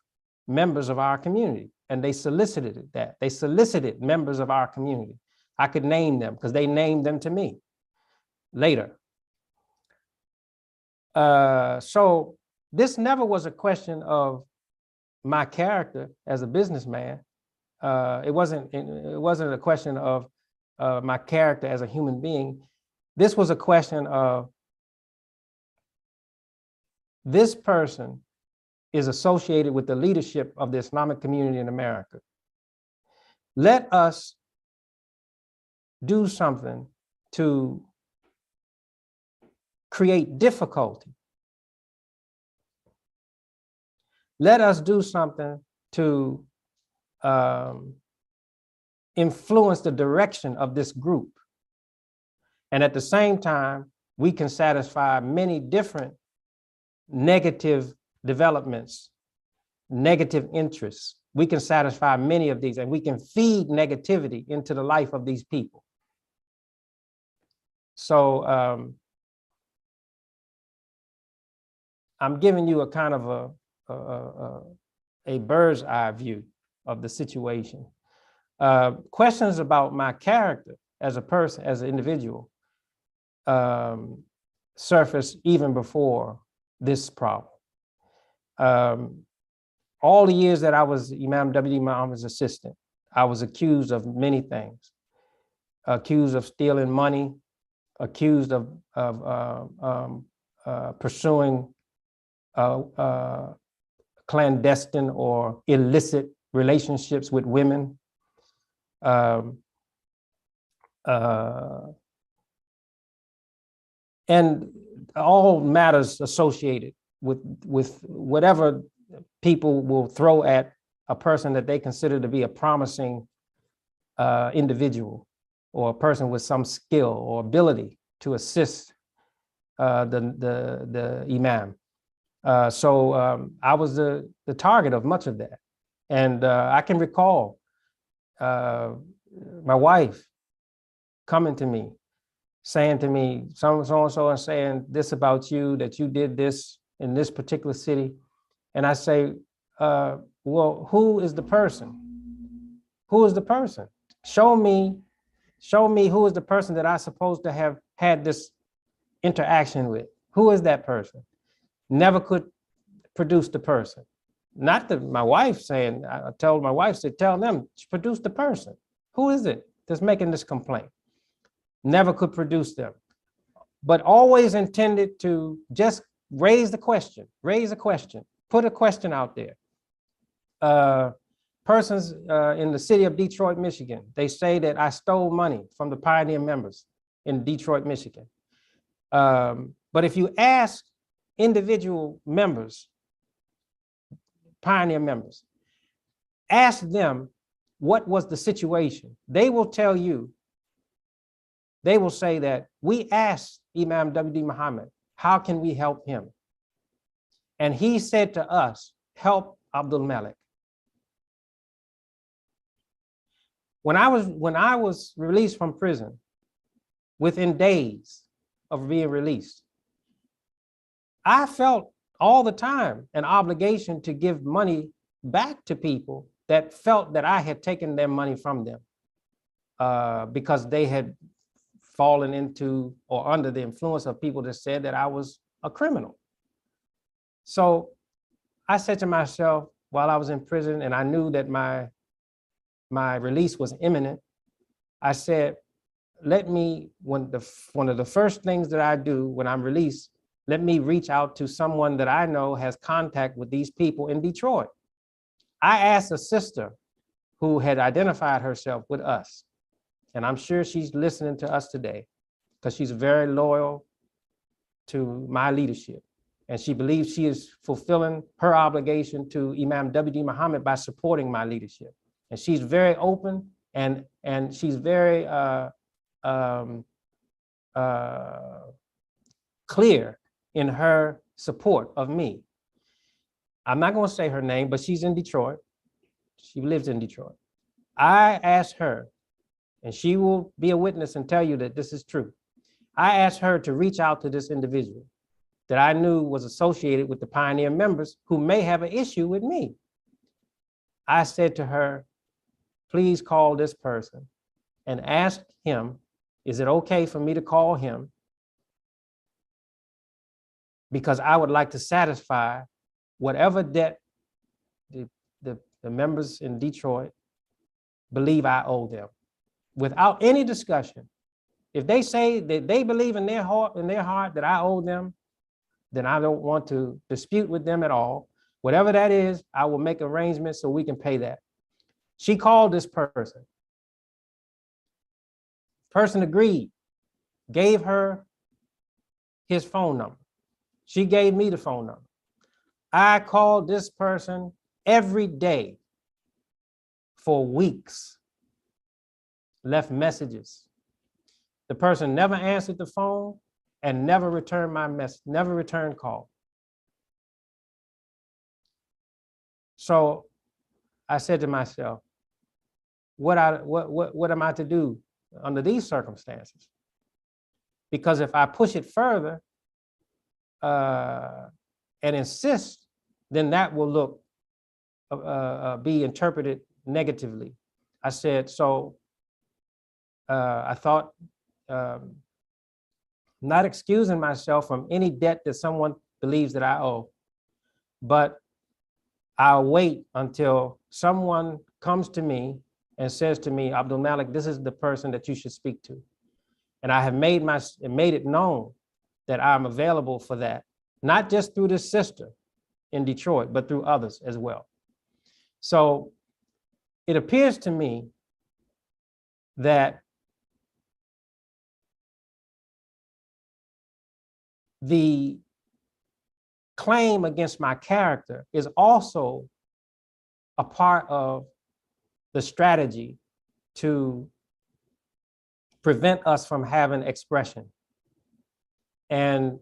[SPEAKER 3] members of our community. And they solicited that. They solicited members of our community. I could name them because they named them to me later. So this never was a question of my character as a businessman. It wasn't a question of my character as a human being. This was a question of this person is associated with the leadership of the Islamic community in America. Let us do something to create difficulty. Let us do something to influence the direction of this group. And at the same time, we can satisfy many different negative developments, negative interests. We can satisfy many of these, and we can feed negativity into the life of these people. So I'm giving you a kind of a bird's eye view of the situation. Questions about my character as a person, as an individual, surfaced even before this problem. all the years that I was Imam W Muhammad's assistant, I was accused of many things, accused of stealing money, accused of pursuing clandestine or illicit relationships with women. And all matters associated with whatever people will throw at a person that they consider to be a promising individual, or a person with some skill or ability to assist the imam. So I was the target of much of that. And I can recall my wife coming to me, saying to me, so-and-so, and saying this about you, that you did this in this particular city. And I say, well, who is the person? Who is the person? Show me who is the person that I'm supposed to have had this interaction with. Who is that person? Never could produce the person. Not that my wife saying, I told my wife, said, tell them, produce the person. Who is it that's making this complaint? Never could produce them, but always intended to just raise a question, put a question out there. Persons in the city of Detroit, Michigan, they say that I stole money from the Pioneer members in Detroit, Michigan. But if you ask individual members, Pioneer members, ask them what was the situation, they will tell you, they will say that we asked Imam W. Muhammad, how can we help him? And he said to us, help Abdulmalik. When I was released from prison, within days of being released, I felt all the time an obligation to give money back to people that felt that I had taken their money from them because they had fallen into or under the influence of people that said that I was a criminal. So I said to myself, while I was in prison and I knew that my release was imminent, I said, let me, one of the first things that I do when I'm released, let me reach out to someone that I know has contact with these people in Detroit. I asked a sister who had identified herself with us, and I'm sure she's listening to us today because she's very loyal to my leadership. And she believes she is fulfilling her obligation to Imam W. Muhammad by supporting my leadership. And she's very open and she's very clear in her support of me. I'm not going to say her name, but she's in Detroit. She lives in Detroit. I asked her, and she will be a witness and tell you that this is true. I asked her to reach out to this individual that I knew was associated with the Pioneer members who may have an issue with me. I said to her, please call this person and ask him, is it okay for me to call him? Because I would like to satisfy whatever debt the members in Detroit believe I owe them, without any discussion. If they say that they believe in their heart that I owe them, then I don't want to dispute with them at all. Whatever that is, I will make arrangements so we can pay that. She called this person. Person agreed, gave her his phone number. She gave me the phone number. I called this person every day for weeks, left messages. The person never answered the phone and never returned my message, never returned call. So I said to myself, what am I to do under these circumstances? Because if I push it further and insist, then that will look, be interpreted negatively. I said, so I thought, not excusing myself from any debt that someone believes that I owe, but I'll wait until someone comes to me and says to me, Abdulmalik, this is the person that you should speak to. And I have made it known that I'm available for that, not just through this sister in Detroit, but through others as well. So it appears to me that the claim against my character is also a part of the strategy to prevent us from having expression. And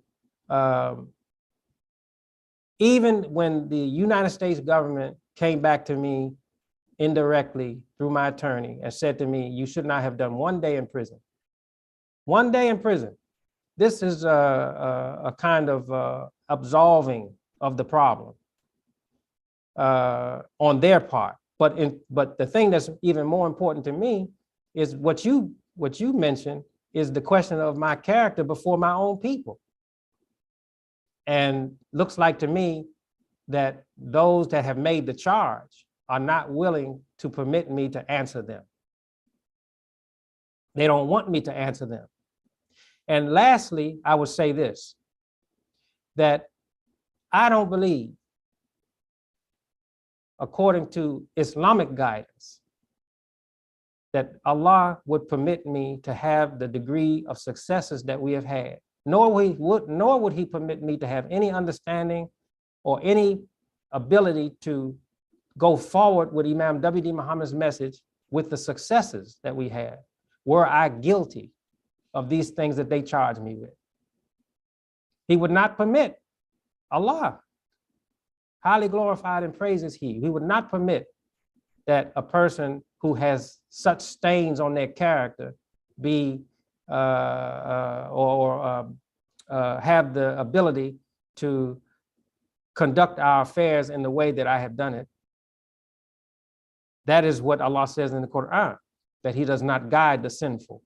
[SPEAKER 3] even when the United States government came back to me indirectly through my attorney and said to me, you should not have done 1 day in prison. 1 day in prison. This is a kind of absolving of the problem on their part. But the thing that's even more important to me is what you mentioned is the question of my character before my own people. And looks like to me that those that have made the charge are not willing to permit me to answer them. They don't want me to answer them. And lastly, I would say this, that I don't believe, according to Islamic guidance, that Allah would permit me to have the degree of successes that we have had, nor would he permit me to have any understanding or any ability to go forward with Imam W. Deen Mohammed's message with the successes that we had, were I guilty of these things that they charged me with. He would not permit, Allah, highly glorified and praised is he would not permit that a person who has such stains on their character be have the ability to conduct our affairs in the way that I have done it. That is what Allah says in the Quran, that he does not guide the sinful,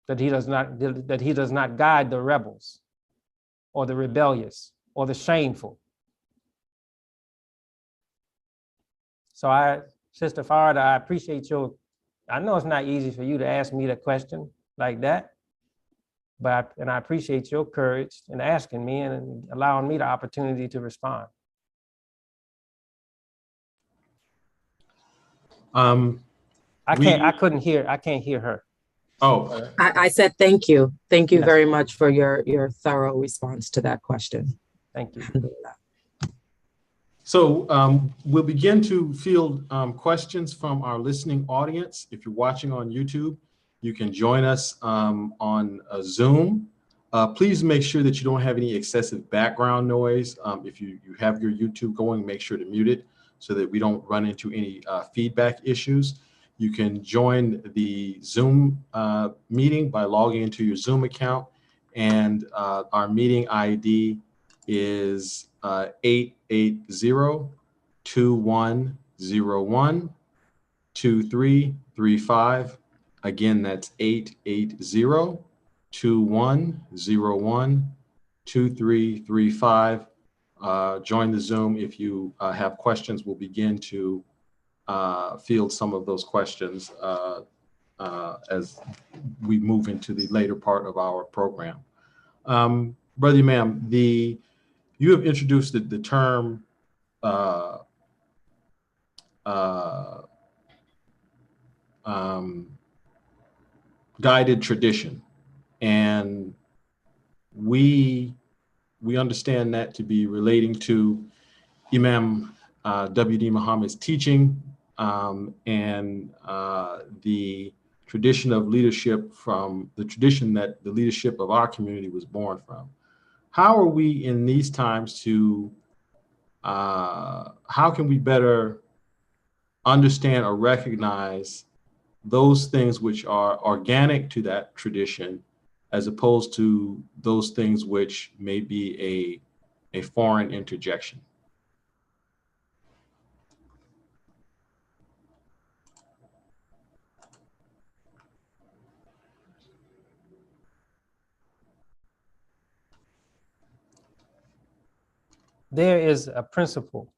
[SPEAKER 3] that he does not guide the rebels or the rebellious or the shameful. So Sister Farida, I appreciate I know it's not easy for you to ask me the question like that, and I appreciate your courage in asking me and allowing me the opportunity to respond. I can't hear her.
[SPEAKER 1] Oh,
[SPEAKER 2] I said thank you. Thank you
[SPEAKER 3] Yes.
[SPEAKER 2] very much for your thorough response to that question.
[SPEAKER 3] Thank you.
[SPEAKER 1] so we'll begin to field questions from our listening audience. If you're watching on YouTube, you can join us on Zoom. Please make sure that you don't have any excessive background noise. If you have your YouTube going, make sure to mute it so that we don't run into any feedback issues. You can join the Zoom meeting by logging into your Zoom account, and our meeting ID is 880-2101-2335. Again, that's 880-2101-2335. Join the Zoom. If you have questions, we'll begin to field some of those questions as we move into the later part of our program. Brother Imam, you have introduced the term guided tradition, and we understand that to be relating to Imam W. Deen Mohammed's teaching and the tradition of leadership, from the tradition that the leadership of our community was born from. How are we in these times to, how can we better understand or recognize those things which are organic to that tradition, as opposed to those things which may be a foreign interjection?
[SPEAKER 3] There is a principle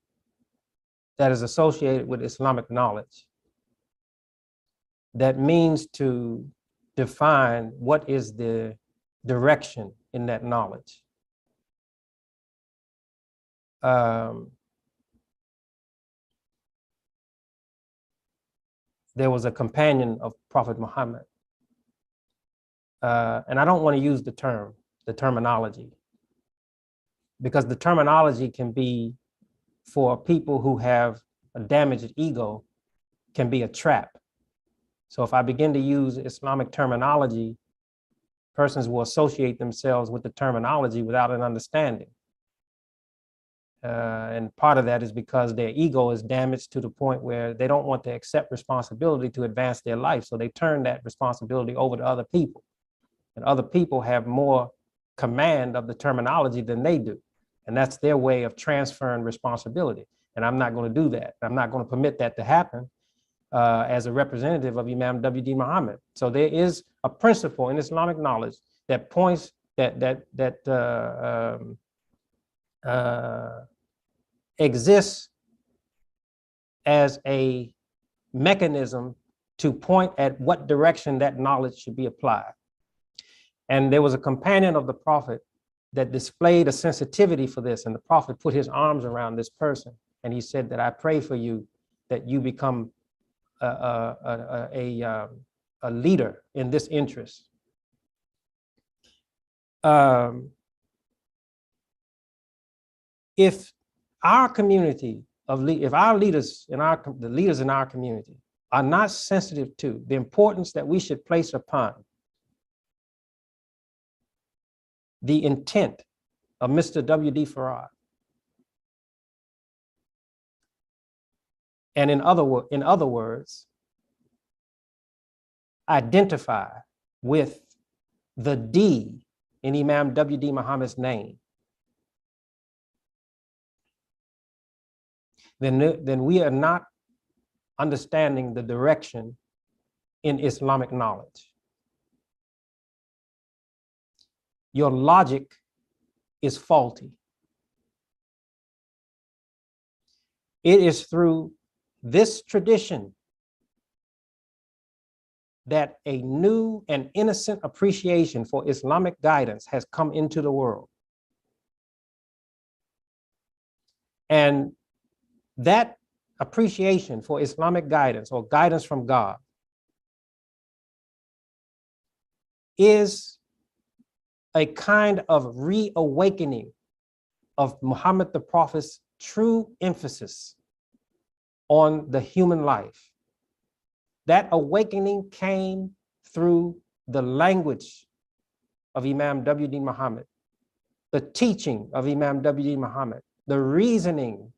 [SPEAKER 3] that is associated with Islamic knowledge that means to define what is the direction in that knowledge. There was a companion of Prophet Muhammad, and I don't want to use the terminology, because the terminology can be, for people who have a damaged ego, can be a trap. So if I begin to use Islamic terminology, persons will associate themselves with the terminology without an understanding. And part of that is because their ego is damaged to the point where they don't want to accept responsibility to advance their life. So they turn that responsibility over to other people. And other people have more command of the terminology than they do. And that's their way of transferring responsibility. And I'm not going to do that. I'm not going to permit that to happen as a representative of Imam W. Deen Mohammed. So there is a principle in Islamic knowledge that points exists as a mechanism to point at what direction that knowledge should be applied. And there was a companion of the Prophet that displayed a sensitivity for this, and the Prophet put his arms around this person, and he said that I pray for you that you become a leader in this interest. If our community if our leaders the leaders in our community are not sensitive to the importance that we should place upon the intent of Mr. W.D. Farad, and in other words, identify with the D in Imam W.D. Muhammad's name, then we are not understanding the direction in Islamic knowledge. Your logic is faulty. It is through this tradition that a new and innocent appreciation for Islamic guidance has come into the world. And that appreciation for Islamic guidance, or guidance from God, is a kind of reawakening of Muhammad the Prophet's true emphasis on the human life. That awakening came through the language of Imam W. Deen Mohammed, the teaching of Imam W. Deen Mohammed, the reasoning,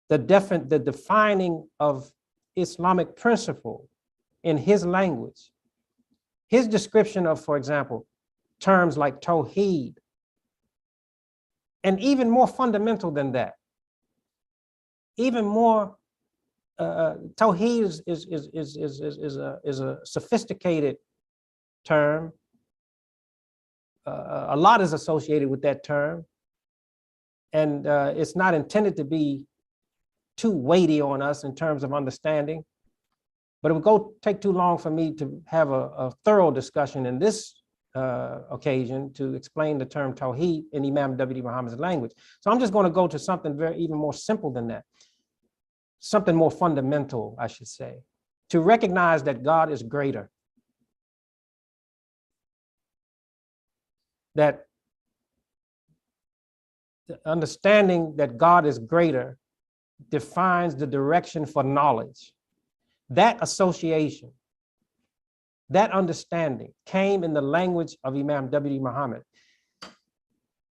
[SPEAKER 3] the defining of Islamic principle in his language. His description of, for example, terms like Tawheed, and even more fundamental than that, even more, Tawheed is a sophisticated term. A lot is associated with that term, and it's not intended to be too weighty on us in terms of understanding, but it would take too long for me to have a thorough discussion in this occasion to explain the term Tawheed in Imam W. Muhammad's language. So I'm just going to go to something even more simple than that, something more fundamental, I should say, to recognize that God is greater, that the understanding that God is greater defines the direction for knowledge. That association, that understanding came in the language of Imam W. Muhammad.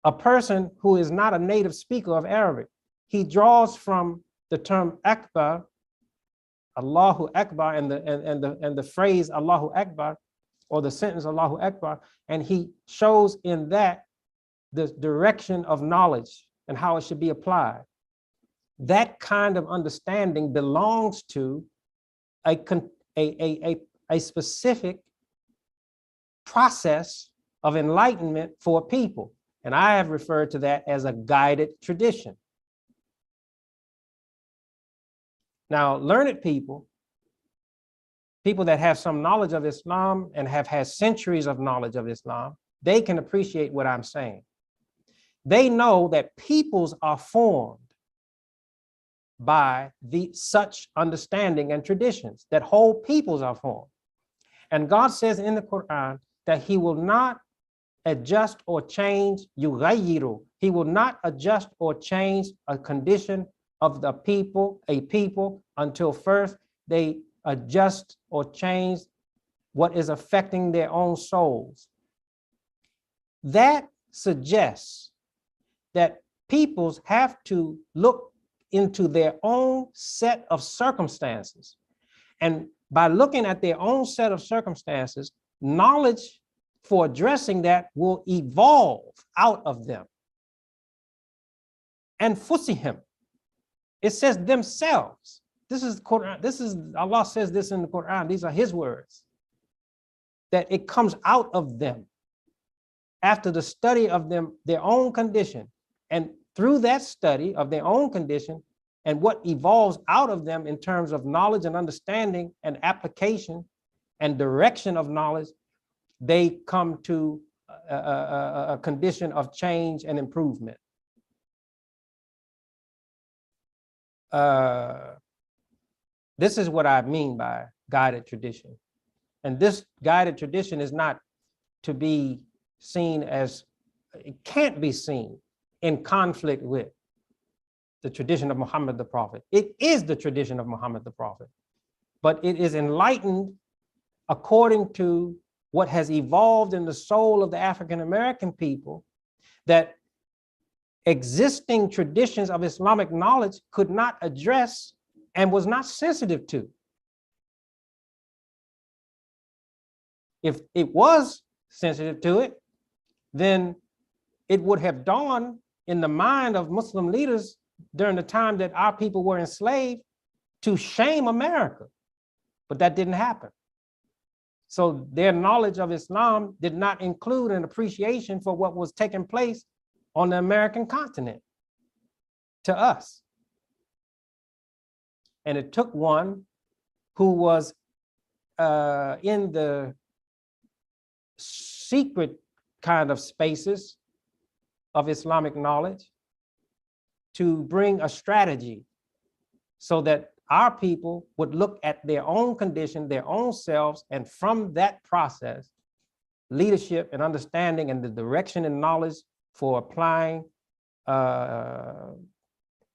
[SPEAKER 3] A person who is not a native speaker of Arabic, he draws from the term Akbar, Allahu Akbar, and the phrase Allahu Akbar, or the sentence Allahu Akbar, and he shows in that the direction of knowledge and how it should be applied. That kind of understanding belongs to a specific process of enlightenment for a people. And I have referred to that as a guided tradition. Now, learned people, people that have some knowledge of Islam and have had centuries of knowledge of Islam, they can appreciate what I'm saying. They know that peoples are formed by such understanding and traditions, that whole peoples are formed. And God says in the Quran that he will not adjust or change, yughayyiru. He will not adjust or change a condition of the people, a people, until first they adjust or change what is affecting their own souls. That suggests that peoples have to look into their own set of circumstances. And by looking at their own set of circumstances, knowledge for addressing that will evolve out of them. And fusihim, it says themselves. This is Quran, Allah says this in the Quran, these are his words, that it comes out of them after the study of them, their own condition. And through that study of their own condition and what evolves out of them in terms of knowledge and understanding and application and direction of knowledge, they come to a condition of change and improvement. This is what I mean by guided tradition. And this guided tradition is not to be seen as, it can't be seen in conflict with the tradition of Muhammad the Prophet. It is the tradition of Muhammad the Prophet, but it is enlightened according to what has evolved in the soul of the African American people, that existing traditions of Islamic knowledge could not address and was not sensitive to. If it was sensitive to it, then it would have dawned in the mind of Muslim leaders during the time that our people were enslaved to shame America, but that didn't happen. So their knowledge of Islam did not include an appreciation for what was taking place on the American continent to us. And it took one who was in the secret kind of spaces of Islamic knowledge to bring a strategy so that our people would look at their own condition, their own selves, and from that process, leadership and understanding and the direction and knowledge for applying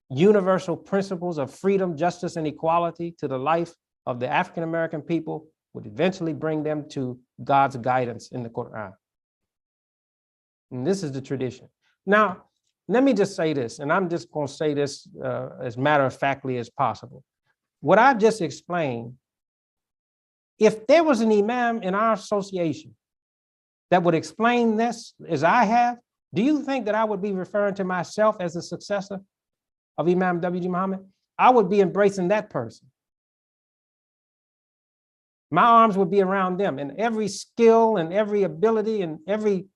[SPEAKER 3] universal principles of freedom, justice, and equality to the life of the African American people would eventually bring them to God's guidance in the Quran. And this is the tradition. Now, let me just say this, and I'm just going to say this as matter-of-factly as possible. What I've just explained, if there was an imam in our association that would explain this as I have, do you think that I would be referring to myself as a successor of Imam W. Mohammed? I would be embracing that person. My arms would be around them, and every skill and every ability and every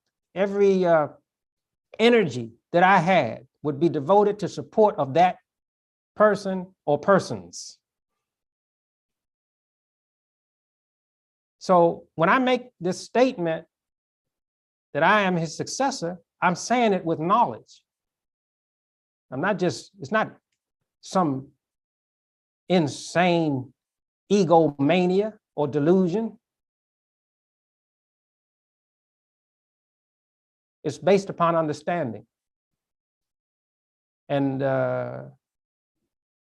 [SPEAKER 3] energy that I had would be devoted to support of that person or persons. So when I make this statement that I am his successor, I'm saying it with knowledge. I'm not just, it's not some insane egomania or delusion. It's based upon understanding. And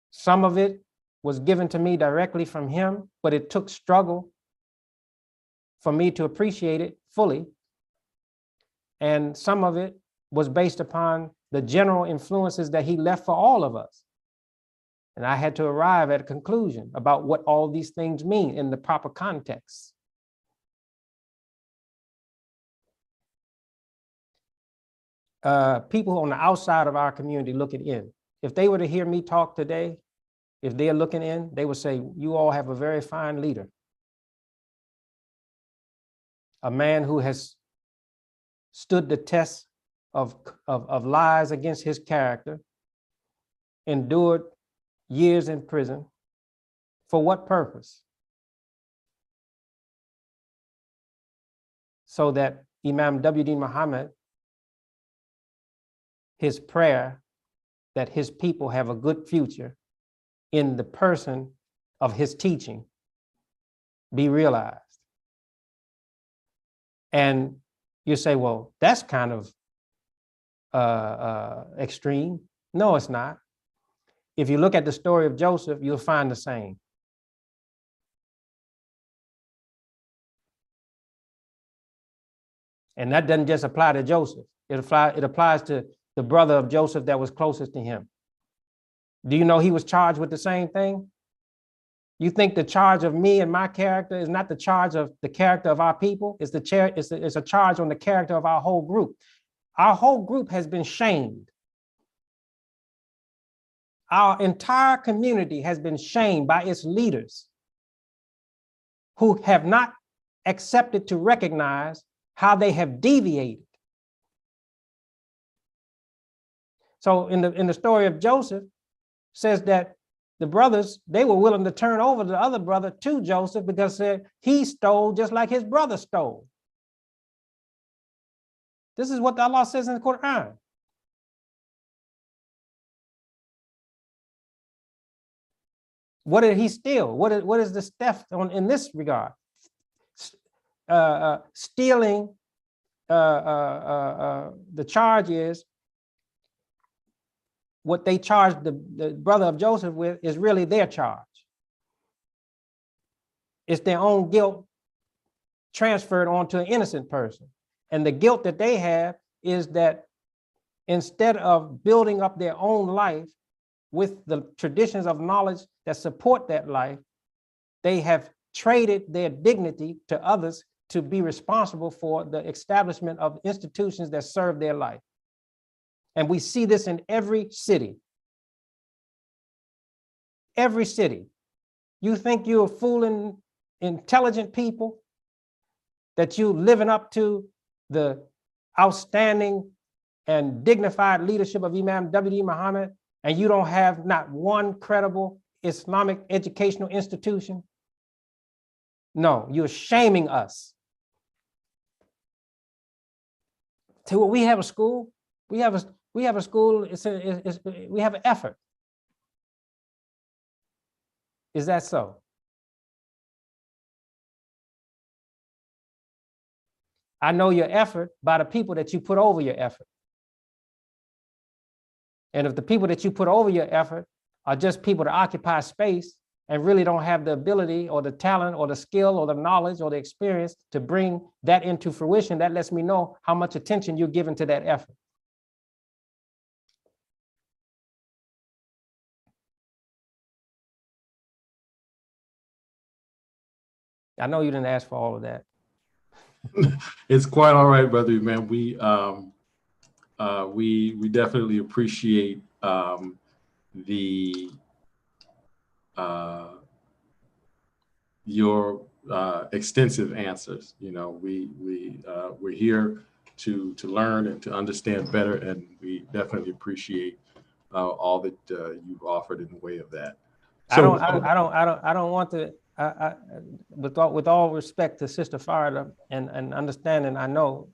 [SPEAKER 3] some of it was given to me directly from him, but it took struggle for me to appreciate it fully. And some of it was based upon the general influences that he left for all of us. And I had to arrive at a conclusion about what all these things mean in the proper context. People on the outside of our community looking in, if they were to hear me talk today, if they're looking in, they would say, you all have a very fine leader. A man who has stood the test of lies against his character, endured years in prison, For what purpose? So that Imam W. Deen Mohammed, his prayer that his people have a good future in the person of his teaching be realized. And you say, well, that's kind of extreme. No, it's not. If you look at the story of Joseph, you'll find the same. And that doesn't just apply to Joseph. It applies to the brother of Joseph that was closest to him. Do you know he was charged with the same thing? You think the charge of me and my character is not the charge of the character of our people? It's a charge on the character of our whole group. Our whole group has been shamed. Our entire community has been shamed by its leaders who have not accepted to recognize how they have deviated. So in the story of Joseph, says that the brothers, they were willing to turn over the other brother to Joseph because he stole just like his brother stole. This is what Allah says in the Quran. What did he steal? What is the theft in this regard? Stealing, the charge is, what they charged the brother of Joseph with is really their charge. It's their own guilt transferred onto an innocent person. And the guilt that they have is that instead of building up their own life with the traditions of knowledge that support that life, they have traded their dignity to others to be responsible for the establishment of institutions that serve their life. And we see this in every city. Every city. You think you're fooling intelligent people, that you living up to the outstanding and dignified leadership of Imam W. Muhammad, and you don't have not one credible Islamic educational institution? No, you're shaming us. So well, we have a school, we have a school, we have an effort. Is that so? I know your effort by the people that you put over your effort. And if the people that you put over your effort are just people to occupy space and really don't have the ability or the talent or the skill or the knowledge or the experience to bring that into fruition, that lets me know how much attention you're giving to that effort. I know you didn't ask for all of that.
[SPEAKER 1] It's quite all right, brother, man. We definitely appreciate your extensive answers. You know, we're here to learn and to understand better, and we definitely appreciate all that you've offered in the way of that. So,
[SPEAKER 3] I don't want to. With all respect to Sister Farida and understanding, I know,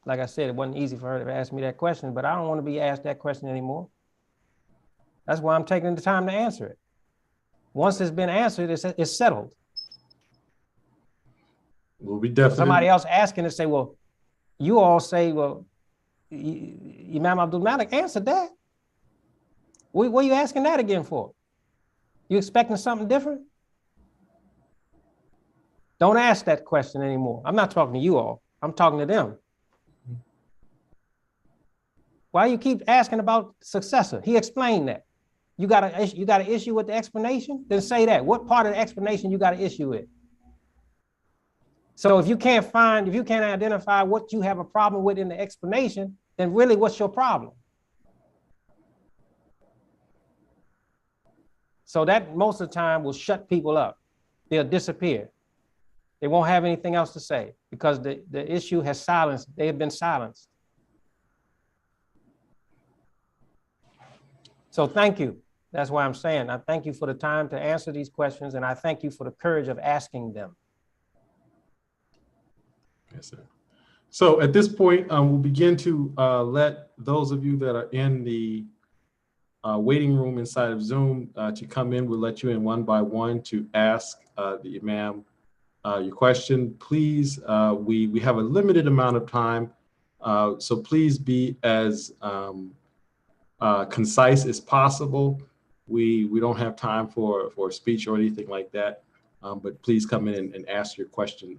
[SPEAKER 3] like I said, it wasn't easy for her to ask me that question, but I don't want to be asked that question anymore. That's why I'm taking the time to answer it. Once it's been answered, it's settled.
[SPEAKER 1] Well, we definitely.
[SPEAKER 3] Somebody else asking to say, well, you all say, well, Imam Abdulmalik answered that. What are you asking that again for? You expecting something different? Don't ask that question anymore. I'm not talking to you all. I'm talking to them. Why you keep asking about successor? He explained that. You got an issue with the explanation? Then say that. What part of the explanation you got an issue with? So if you can't identify what you have a problem with in the explanation, then really what's your problem? So that most of the time will shut people up. They'll disappear. They won't have anything else to say because the issue has silenced. They have been silenced. So thank you. That's why I'm saying I thank you for the time to answer these questions, and I thank you for the courage of asking them.
[SPEAKER 1] Yes, sir. So at this point, we'll begin to let those of you that are in the waiting room inside of Zoom to come in. We'll let you in one by one to ask the Imam your question. Please, we have a limited amount of time, so please be as concise as possible. We don't have time for a speech or anything like that, but please come in and ask your question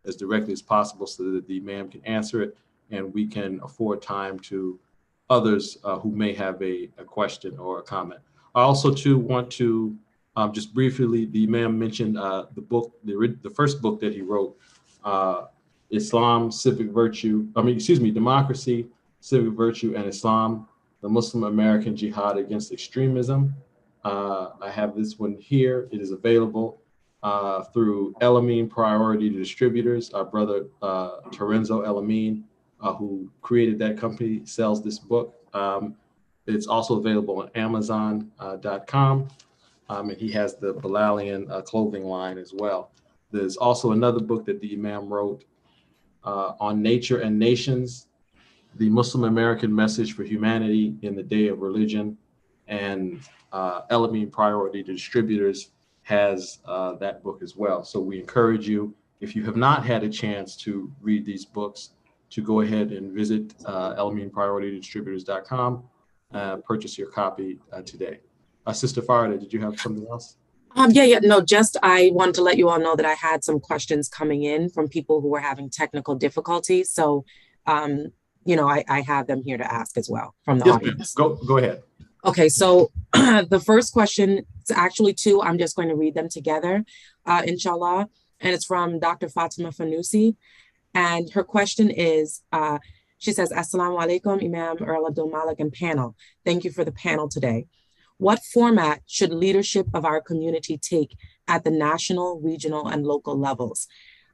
[SPEAKER 1] as directly as possible so that the Imam can answer it and we can afford time to others who may have a question or a comment. I also too want to just briefly, the Imam mentioned the book, the first book that he wrote, Islam, Civic Virtue, Democracy, Civic Virtue, and Islam, the Muslim American Jihad Against Extremism. I have this one here. It is available through El Amin Priority Distributors. Our brother Terenzo El Amin, who created that company, sells this book. It's also available on Amazon.com, and he has the Bilalian clothing line as well. There's also another book that the Imam wrote on Nature and Nations, the Muslim American Message for Humanity in the Day of Religion, and El Amin Priority Distributors has that book as well. So we encourage you, if you have not had a chance to read these books, to go ahead and visit elaminprioritydistributors.com, purchase your copy today. Sister Farida, did you have something else?
[SPEAKER 2] No, just I wanted to let you all know that I had some questions coming in from people who were having technical difficulties. So, I have them here to ask as well from the audience.
[SPEAKER 1] Go ahead.
[SPEAKER 2] Okay, so the first question, it's actually two. I'm just going to read them together, inshallah. And it's from Dr. Fatima Fanusi. And her question is, she says, Assalamu alaikum, Imam Earl Abdulmalik and panel. Thank you for the panel today. What format should leadership of our community take at the national, regional, and local levels?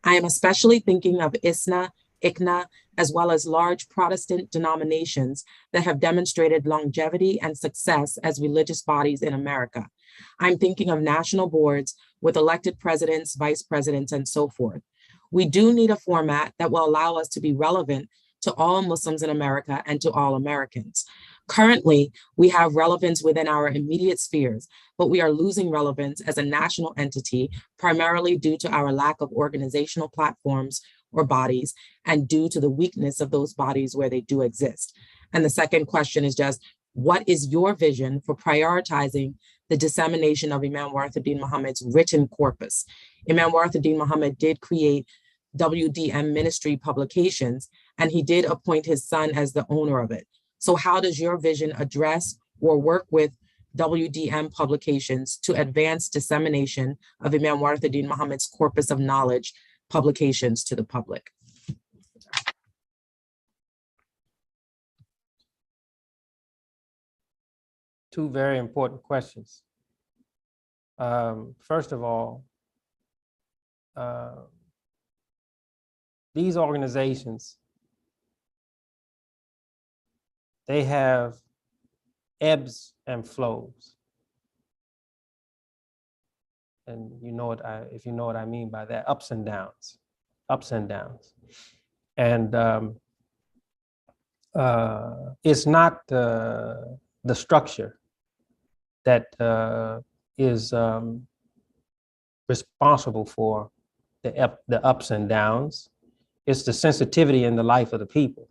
[SPEAKER 2] I am especially thinking of ISNA, ICNA, as well as large Protestant denominations that have demonstrated longevity and success as religious bodies in America. I'm thinking of national boards with elected presidents, vice presidents, and so forth. We do need a format that will allow us to be relevant to all Muslims in America and to all Americans. Currently, we have relevance within our immediate spheres, but we are losing relevance as a national entity, primarily due to our lack of organizational platforms or bodies, and due to the weakness of those bodies where they do exist. And the second question is just, what is your vision for prioritizing the dissemination of Imam Deen Mohammed's written corpus? Imam Deen Mohammed did create WDM Ministry Publications, and he did appoint his son as the owner of it. So how does your vision address or work with WDM Publications to advance dissemination of Imam Deen Mohammed's corpus of knowledge publications to the public?
[SPEAKER 3] Two very important questions. First of all, these organizations, they have ebbs and flows. And if you know what I mean by that, ups and downs. And it's not the structure that is responsible for the ups and downs. It's the sensitivity in the life of the people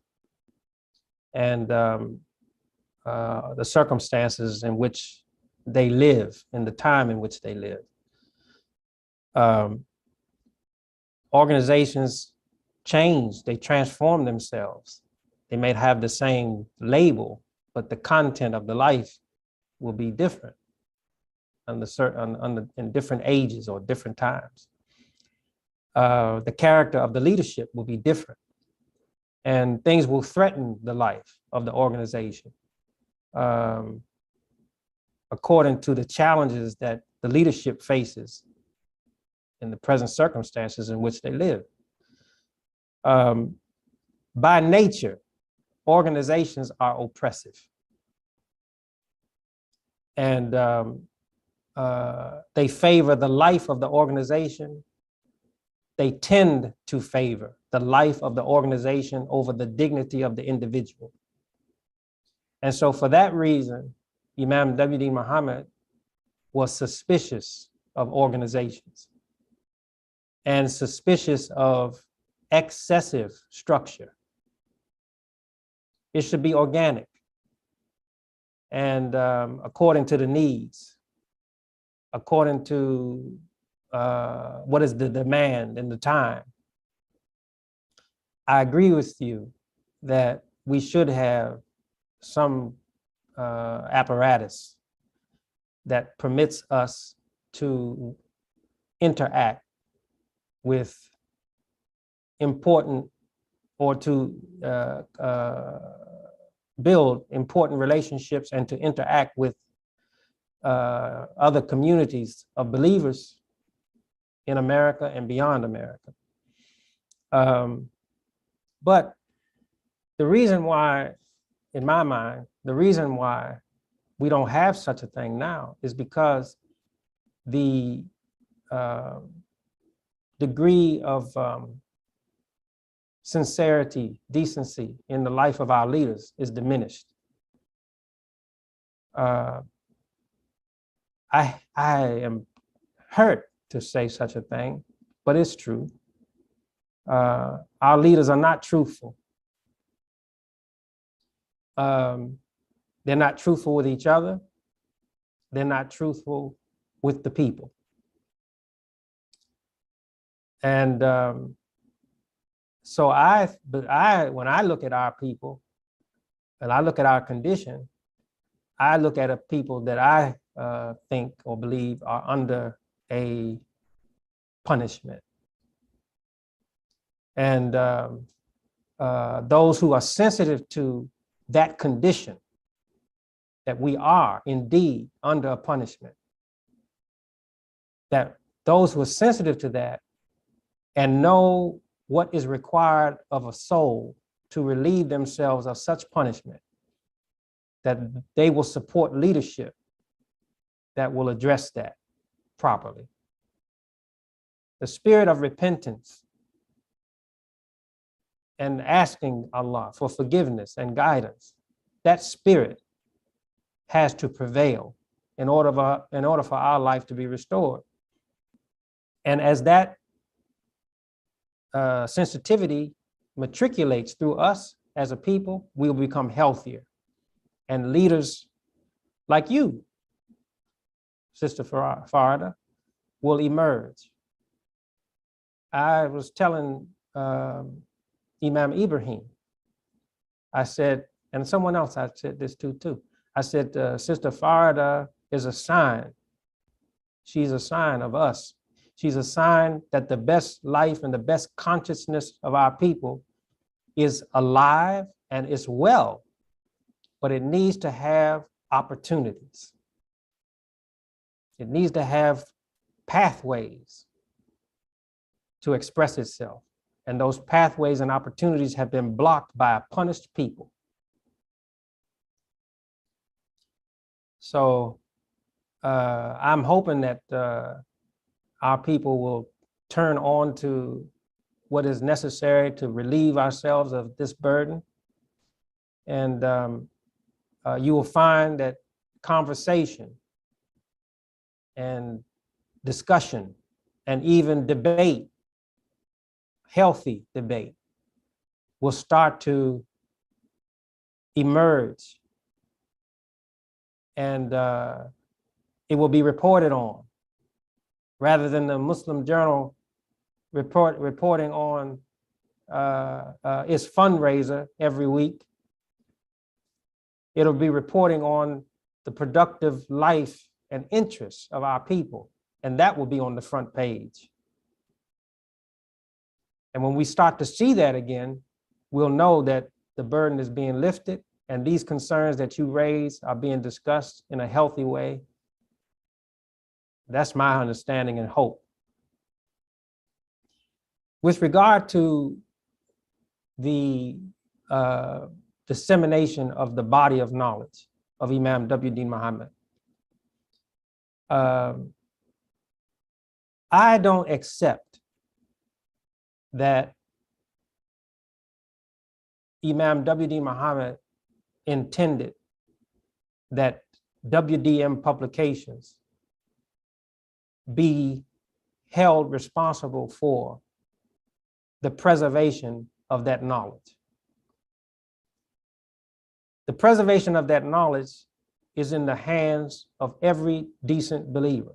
[SPEAKER 3] and the circumstances in which they live, in the time in which they live. Organizations change, they transform themselves. They may have the same label, but the content of the life will be different in different ages or different times. The character of the leadership will be different, and things will threaten the life of the organization according to the challenges that the leadership faces in the present circumstances in which they live. By nature, organizations are oppressive. and they favor the life of the organization. They tend to favor the life of the organization over the dignity of the individual. And so for that reason, Imam W. Deen Mohammed was suspicious of organizations and suspicious of excessive structure. It should be organic and according to the needs, according to what is the demand and the time. I agree with you that we should have some apparatus that permits us to interact with important or to build important relationships and to interact with other communities of believers in America and beyond America. But the reason why, in my mind, the reason why we don't have such a thing now is because the degree of sincerity, decency in the life of our leaders is diminished. I am hurt to say such a thing, but it's true. Our leaders are not truthful. They're not truthful with each other. They're not truthful with the people. And so when I look at our people and I look at our condition, I look at a people that I think or believe are under a punishment. And those who are sensitive to that condition, that we are indeed under a punishment, that those who are sensitive to that and know what is required of a soul to relieve themselves of such punishment, that they will support leadership that will address that properly. The spirit of repentance and asking Allah for forgiveness and guidance, that spirit has to prevail in order for our life to be restored. And as that sensitivity matriculates through us as a people, we will become healthier. And leaders like you, Sister Farida, will emerge. I was telling Imam Ibrahim, I said, and someone else I said this too. I said, Sister Farida is a sign. She's a sign of us. She's a sign that the best life and the best consciousness of our people is alive and is well, but it needs to have opportunities. It needs to have pathways to express itself. And those pathways and opportunities have been blocked by a punished people. So I'm hoping that our people will turn on to what is necessary to relieve ourselves of this burden. And you will find that conversation and discussion and even debate, healthy debate, will start to emerge. And it will be reported on, rather than the Muslim Journal reporting on its fundraiser every week. It'll be reporting on the productive life and interests of our people, and that will be on the front page. And when we start to see that again, we'll know that the burden is being lifted and these concerns that you raise are being discussed in a healthy way. That's my understanding and hope. With regard to the dissemination of the body of knowledge of Imam W. Deen Mohammed, I don't accept that Imam W. Deen Mohammed intended that WDM publications be held responsible for the preservation of that knowledge. The preservation of that knowledge is in the hands of every decent believer.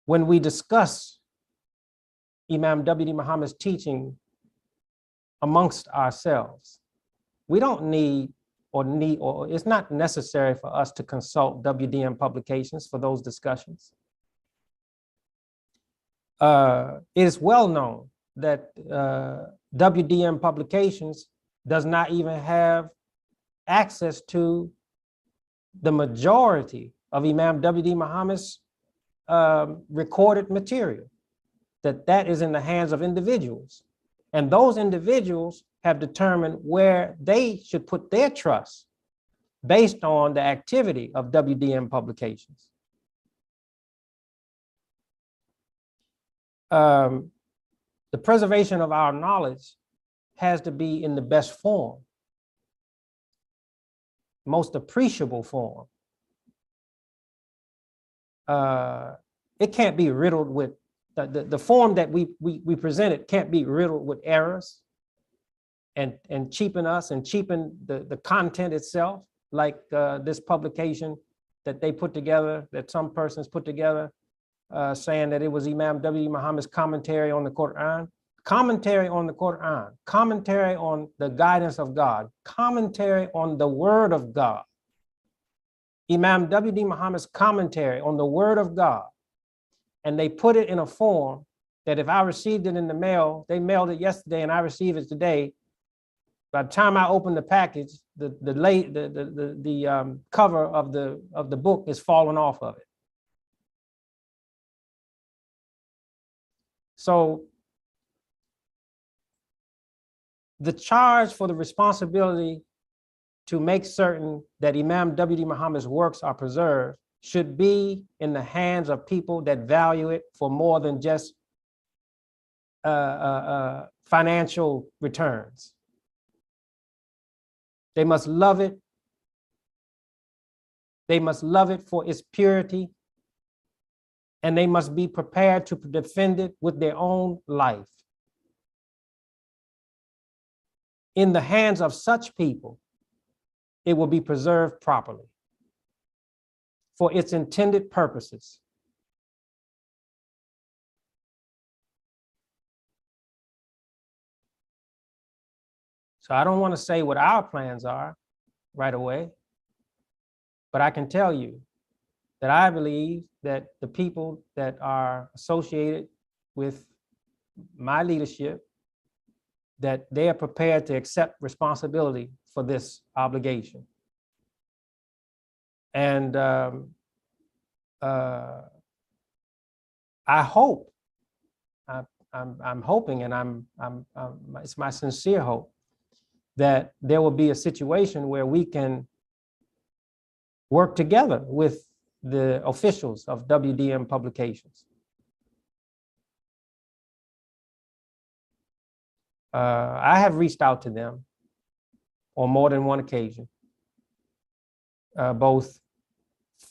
[SPEAKER 3] When we discuss Imam W. Deen Mohammed's teaching amongst ourselves, we don't need, or it's not necessary for us to consult WDM publications for those discussions. It is well known that WDM publications does not even have access to the majority of Imam W. Deen Mohammed's recorded material, that is in the hands of individuals. And those individuals have determined where they should put their trust based on the activity of WDM publications. The preservation of our knowledge has to be in the best form, most appreciable form. It can't be riddled with, the form that we present it can't be riddled with errors and cheapen us and cheapen the content itself, like this publication that they put together, that some persons put together, saying that it was Imam W. Muhammad's commentary on the Quran. Commentary on the Quran, commentary on the guidance of God, commentary on the word of God. Imam W. Deen Mohammed's commentary on the word of God. And they put it in a form that if I received it in the mail, they mailed it yesterday and I received it today. By the time I open the package, the cover of the book is falling off of it. So the charge for the responsibility to make certain that Imam W. Deen Mohammed's works are preserved should be in the hands of people that value it for more than just financial returns. They must love it. They must love it for its purity. And they must be prepared to defend it with their own life. In the hands of such people, it will be preserved properly for its intended purposes. So I don't want to say what our plans are right away, but I can tell you that I believe that the people that are associated with my leadership, that they are prepared to accept responsibility for this obligation. And I hope, I'm hoping, and it's my sincere hope that there will be a situation where we can work together with the officials of WDM publications. I have reached out to them on more than one occasion, both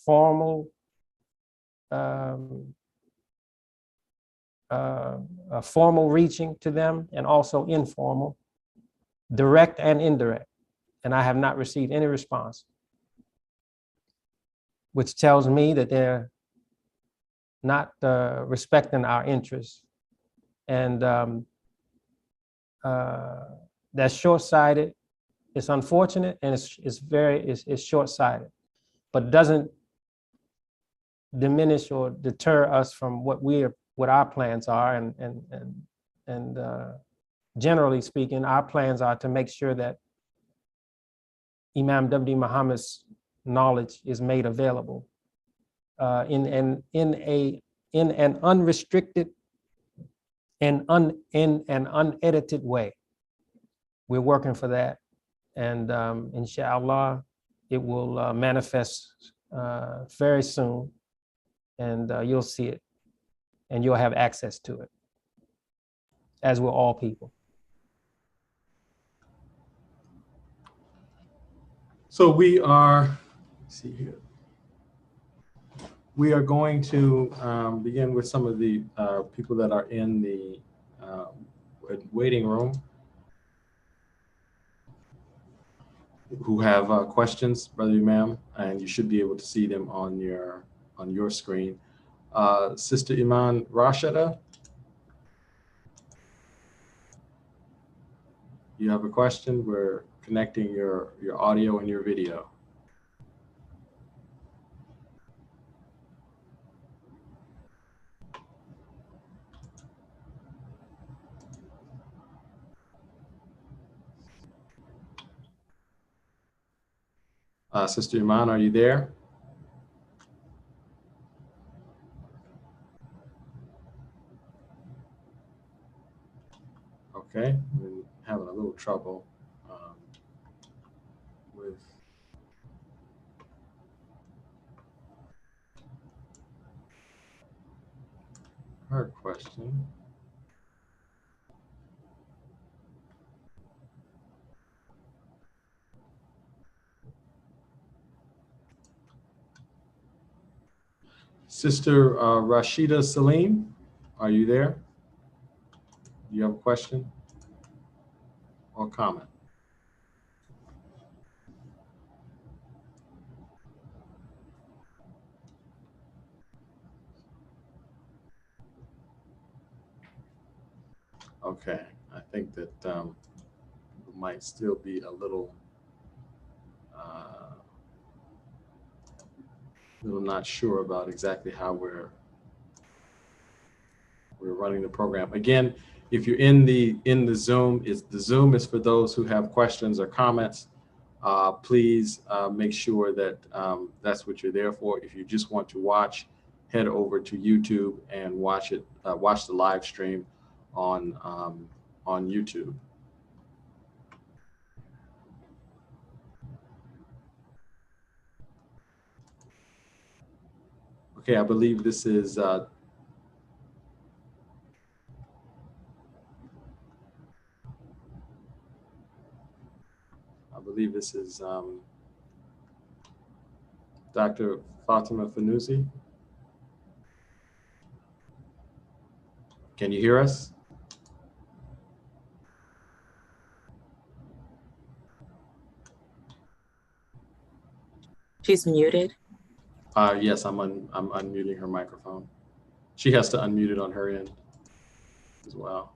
[SPEAKER 3] formal, formal reaching to them and also informal, direct and indirect, and I have not received any response, which tells me that they're not respecting our interests. And that's short-sighted. It's unfortunate, and it's short-sighted, but doesn't diminish or deter us from what our plans are. And generally speaking, our plans are to make sure that Imam W. Muhammad's knowledge is made available in an unrestricted and in an unedited way. We're working for that, and inshallah, it will manifest very soon, and you'll see it, and you'll have access to it, as will all people.
[SPEAKER 1] So we are, let's see here. We are going to begin with some of the people that are in the waiting room who have questions, Brother Imam, and you should be able to see them on your screen. Sister Iman Rashida, you have a question? We're connecting your audio and your video. Sister Iman, are you there? Okay, we're having a little trouble with her question. Sister Rashida Salim, are you there? Do you have a question or comment? Okay, I think that we might still be a little not sure about exactly how we're running the program. Again, if you're in the Zoom, the Zoom is for those who have questions or comments. Please make sure that that's what you're there for. If you just want to watch, head over to YouTube and watch it. Watch the live stream on YouTube. Okay, I believe this is Dr. Fatima Fanusi. Can you hear us?
[SPEAKER 2] She's muted.
[SPEAKER 1] Yes, I'm unmuting her microphone. She has to unmute it on her end as well.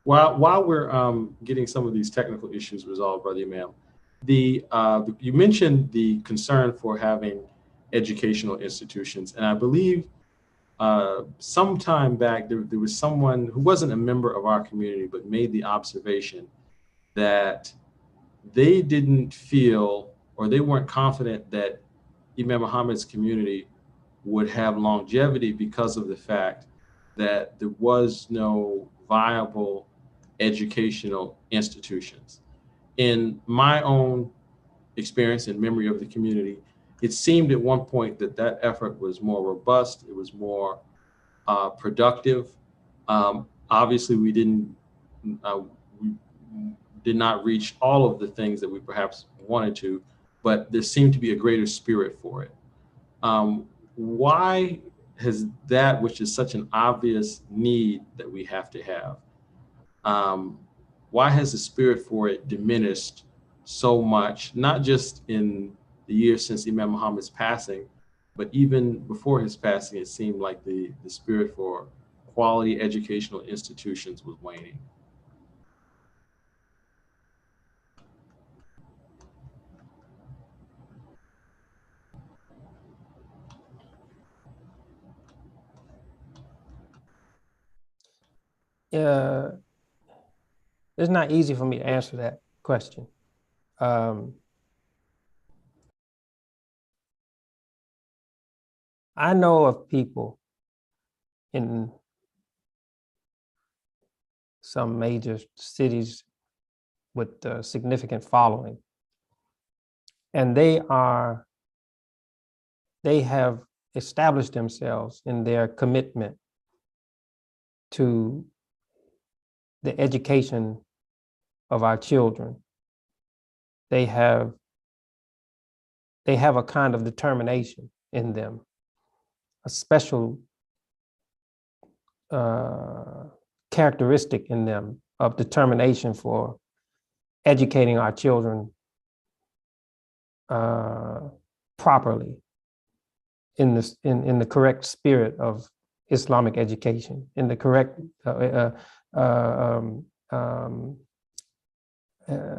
[SPEAKER 1] While we're getting some of these technical issues resolved, Brother Imam, you mentioned the concern for having educational institutions, and I believe some time back there was someone who wasn't a member of our community but made the observation that they didn't feel, or they weren't confident that Imam Muhammad's community would have longevity because of the fact that there was no viable educational institutions. In my own experience and memory of the community, it seemed at one point that that effort was more robust, it was more productive. Obviously, we did not reach all of the things that we perhaps wanted to, but there seemed to be a greater spirit for it. Why has that, which is such an obvious need that we have to have, why has the spirit for it diminished so much, not just in the years since Imam Muhammad's passing, but even before his passing, it seemed like the spirit for quality educational institutions was waning?
[SPEAKER 3] It's not easy for me to answer that question. I know of people in some major cities with significant following. And they have established themselves in their commitment to the education of our children. They have a kind of determination in them, a special characteristic in them of determination for educating our children properly in the correct spirit of Islamic education, in the correct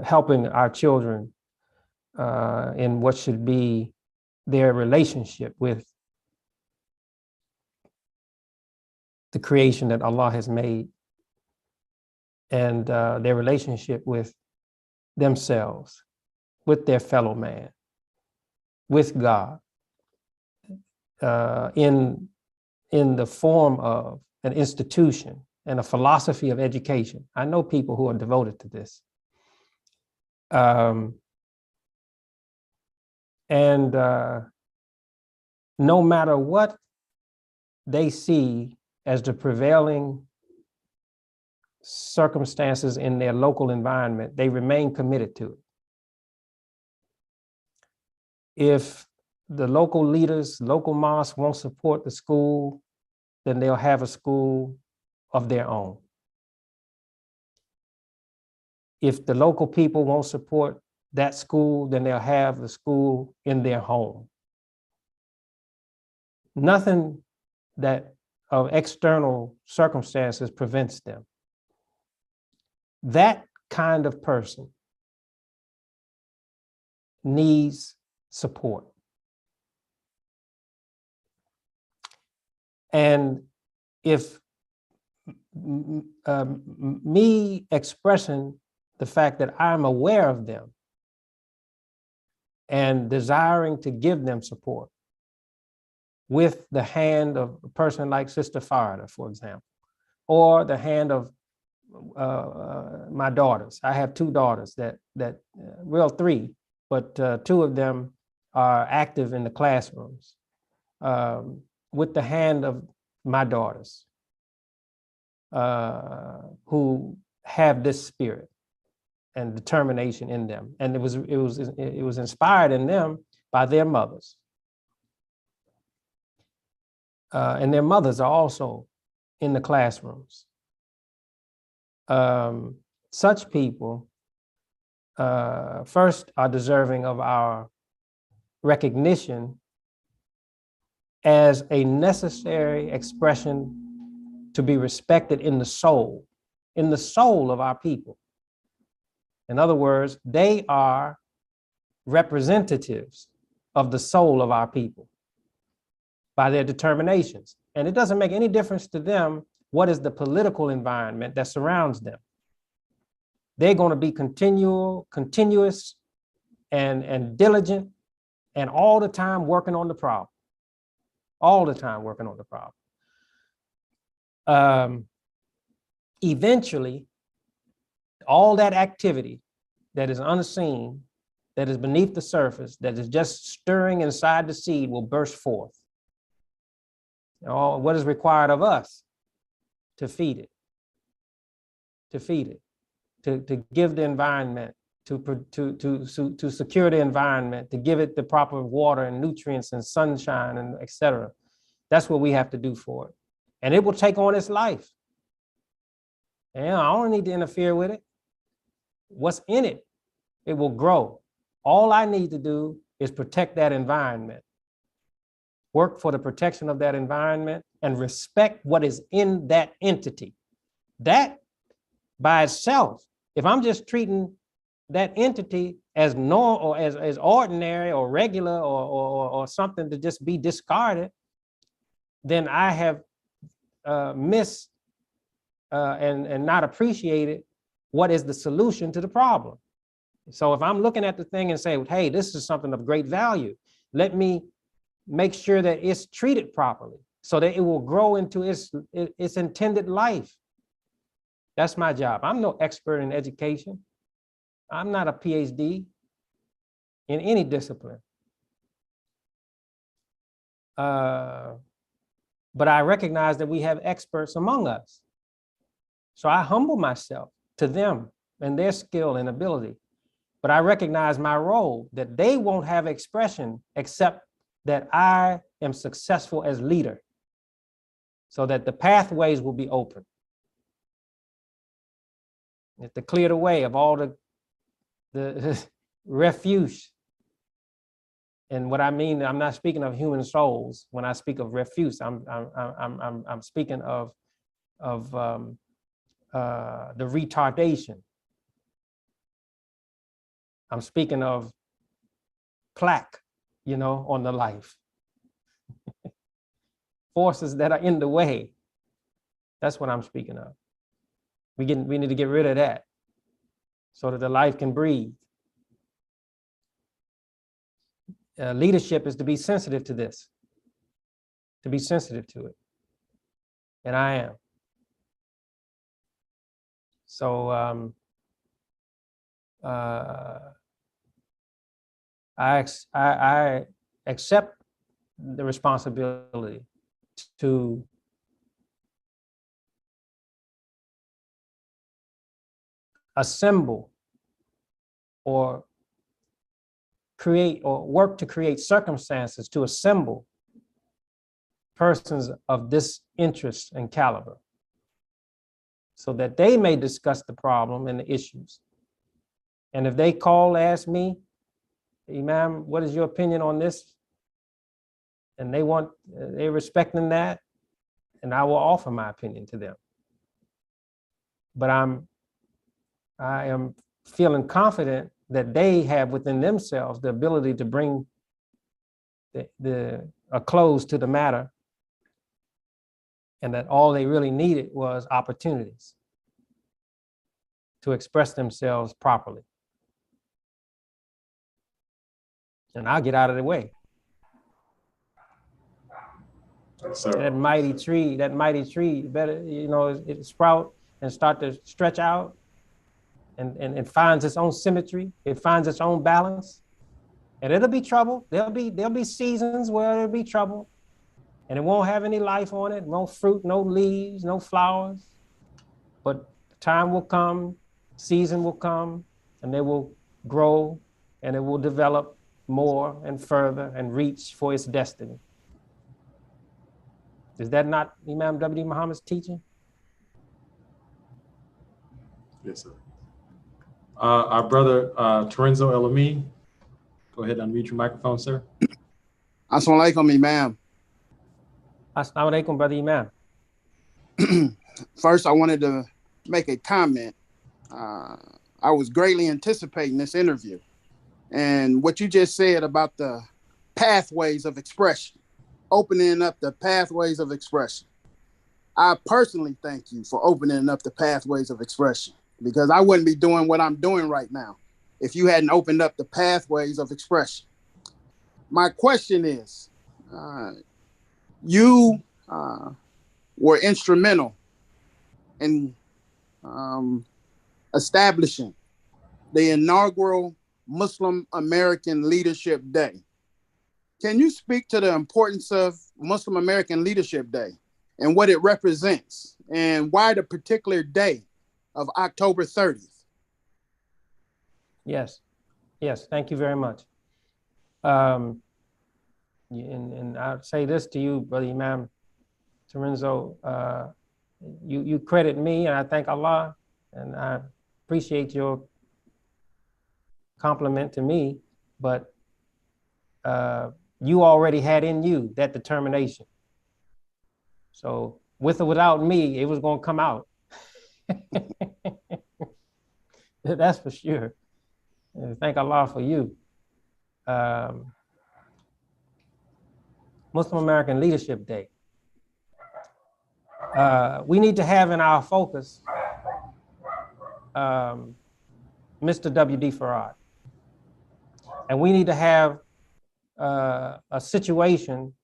[SPEAKER 3] helping our children in what should be their relationship with the creation that Allah has made, and their relationship with themselves, with their fellow man, with God, in the form of an institution and a philosophy of education. I know people who are devoted to this. No matter what they see as the prevailing circumstances in their local environment, they remain committed to it. If the local leaders, local mosques won't support the school, then they'll have a school of their own. If the local people won't support that school, then they'll have the school in their home. Nothing that of external circumstances prevents them. That kind of person needs support. And if me expressing the fact that I'm aware of them and desiring to give them support with the hand of a person like Sister Farida, for example, or the hand of my daughters. I have two daughters well, three, but two of them are active in the classrooms. With the hand of my daughters who have this spirit and determination in them. And it was inspired in them by their mothers. And their mothers are also in the classrooms. Such people first are deserving of our recognition as a necessary expression to be respected in the soul of our people. In other words, they are representatives of the soul of our people by their determinations. And it doesn't make any difference to them what is the political environment that surrounds them. They're going to be continuous and diligent and all the time working on the problem. All the time working on the problem. Eventually, all that activity that is unseen, that is beneath the surface, that is just stirring inside the seed will burst forth. What is required of us? To feed it, to give the environment, to secure the environment, to give it the proper water and nutrients and sunshine and et cetera. That's what we have to do for it. And it will take on its life. And I don't need to interfere with it. What's in it? It will grow. All I need to do is protect that environment, work for the protection of that environment, and respect what is in that entity. That by itself, if I'm just treating that entity as normal or as ordinary or regular or something to just be discarded, then I have missed and not appreciated what is the solution to the problem. So if I'm looking at the thing and say, hey, this is something of great value, let me make sure that it's treated properly so that it will grow into its intended life. That's my job. I'm no expert in education. I'm not a PhD in any discipline. But I recognize that we have experts among us. So I humble myself to them and their skill and ability. But I recognize my role, that they won't have expression except that I am successful as leader, so that the pathways will be open. To clear the way of all the refuse. And what I mean, I'm not speaking of human souls. When I speak of refuse, I'm speaking of the retardation. I'm speaking of plaque, you know, on the life. Forces that are in the way. That's what I'm speaking of. We need to get rid of that so that the life can breathe. Leadership is to be sensitive to this, to be sensitive to it. And I am. So I accept the responsibility to assemble or create or work to create circumstances to assemble persons of this interest and caliber so that they may discuss the problem and the issues. And if they call, ask me, Imam, what is your opinion on this? And they're respecting that, and I will offer my opinion to them. But I am feeling confident that they have within themselves the ability to bring a close to the matter, and that all they really needed was opportunities to express themselves properly. And I'll get out of the way.
[SPEAKER 1] Sir.
[SPEAKER 3] That mighty tree better, you know, it sprout and start to stretch out, and it finds its own symmetry. It finds its own balance, and it'll be trouble. There'll be seasons where it'll be trouble, and it won't have any life on it, no fruit, no leaves, no flowers. But time will come, season will come, and they will grow, and it will develop more and further and reach for its destiny. Is that not Imam W. Muhammad's teaching?
[SPEAKER 1] Yes, sir. Our brother, Terenzo El Amin, go ahead and unmute your microphone, sir.
[SPEAKER 4] Assalamu alaikum, Imam.
[SPEAKER 3] Assalamu alaikum, brother Imam.
[SPEAKER 4] First, I wanted to make a comment. I was greatly anticipating this interview and what you just said about the pathways of expression, opening up the pathways of expression. I personally thank you for opening up the pathways of expression, because I wouldn't be doing what I'm doing right now if you hadn't opened up the pathways of expression. My question is, you were instrumental in establishing the inaugural Muslim American Leadership Day. Can you speak to the importance of Muslim American Leadership Day and what it represents, and why the particular day of October 30th?
[SPEAKER 3] Yes, thank you very much. And I'll say this to you, brother Imam Terenzo, you credit me, and I thank Allah, and I appreciate your compliment to me, but you already had in you that determination. So with or without me, it was going to come out. That's for sure. And thank Allah for you. Muslim American Leadership Day. We need to have in our focus Mr. W.D. Farad. And we need to have a situation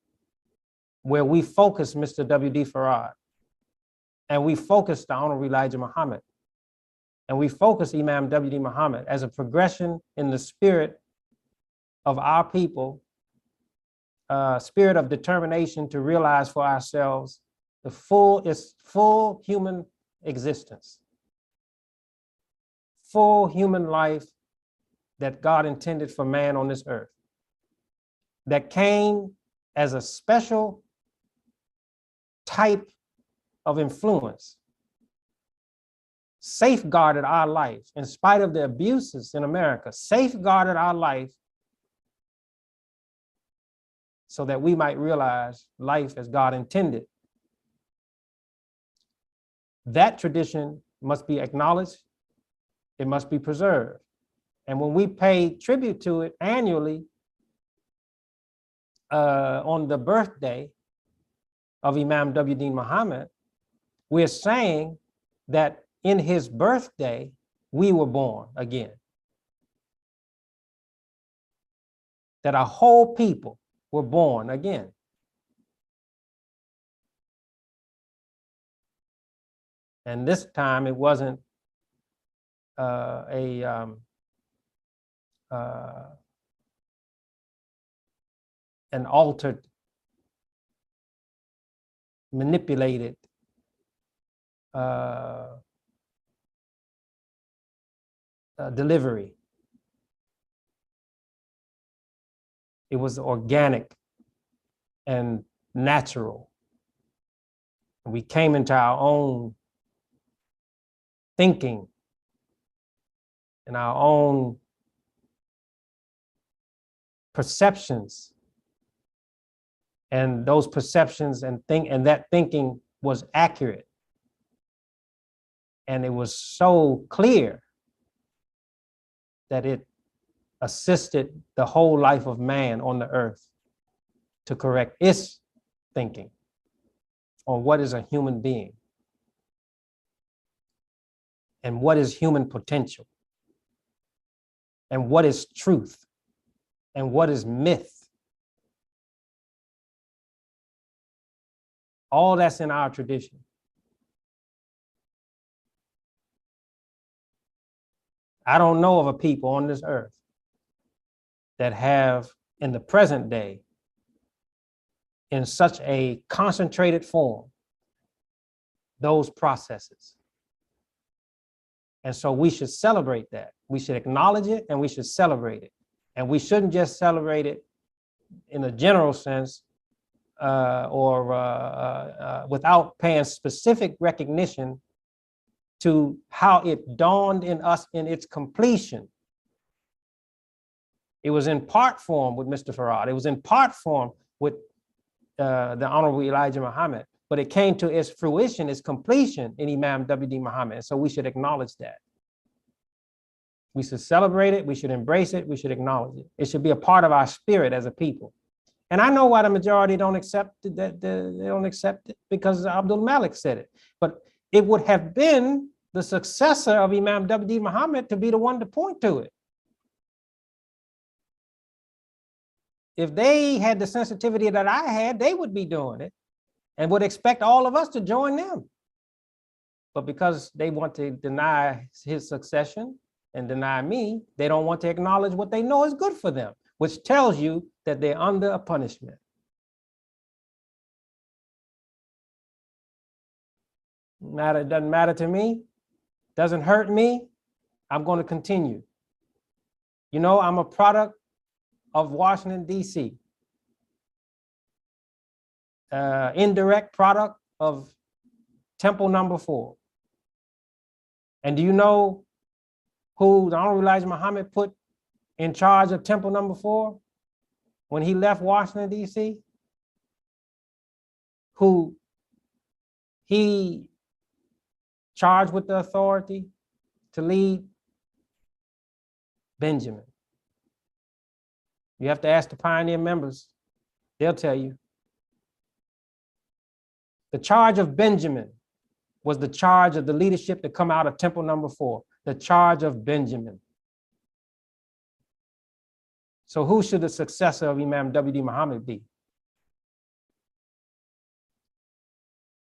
[SPEAKER 3] where we focus Mr. W.D. Farad And we focused the Honorable Elijah Muhammad. And we focused Imam W. Deen Mohammed as a progression in the spirit of our people, spirit of determination to realize for ourselves the full human existence, full human life that God intended for man on this earth, that came as a special type of influence, safeguarded our life in spite of the abuses in America, safeguarded our life so that we might realize life as God intended. That tradition must be acknowledged, it must be preserved. And when we pay tribute to it annually on the birthday of Imam W. Deen Mohammed, we're saying that in his birthday, we were born again. That our whole people were born again. And this time it wasn't an altered, manipulated delivery. It was organic and natural. We came into our own thinking and our own perceptions. And those perceptions and that thinking was accurate. And it was so clear that it assisted the whole life of man on the earth to correct its thinking on what is a human being and what is human potential and what is truth and what is myth. All that's in our tradition. I don't know of a people on this earth that have in the present day in such a concentrated form those processes. And so we should celebrate that. We should acknowledge it and we should celebrate it. And we shouldn't just celebrate it in a general sense or without paying specific recognition to how it dawned in us in its completion. It was in part form with Mr. Farad. It was in part form with the Honorable Elijah Muhammad, but it came to its fruition, its completion in Imam W. Deen Mohammed. So we should acknowledge that. We should celebrate it, we should embrace it, we should acknowledge it. It should be a part of our spirit as a people. And I know why the majority don't accept it, they don't accept it, because Abdulmalik said it. But it would have been the successor of Imam W. Deen Mohammed to be the one to point to it. If they had the sensitivity that I had, they would be doing it and would expect all of us to join them. But because they want to deny his succession and deny me, they don't want to acknowledge what they know is good for them, which tells you that they're under a punishment. It doesn't matter to me, doesn't hurt me, I'm going to continue. You know, I'm a product of Washington, D.C. Indirect product of Temple number 4. And do you know who the Honorable Elijah Muhammad put in charge of Temple number 4 when he left Washington, D.C.? Who he charged with the authority to lead? Benjamin. You have to ask the pioneer members. They'll tell you. The charge of Benjamin was the charge of the leadership to come out of Temple number 4. The charge of Benjamin. So who should the successor of Imam W. Deen Mohammed be?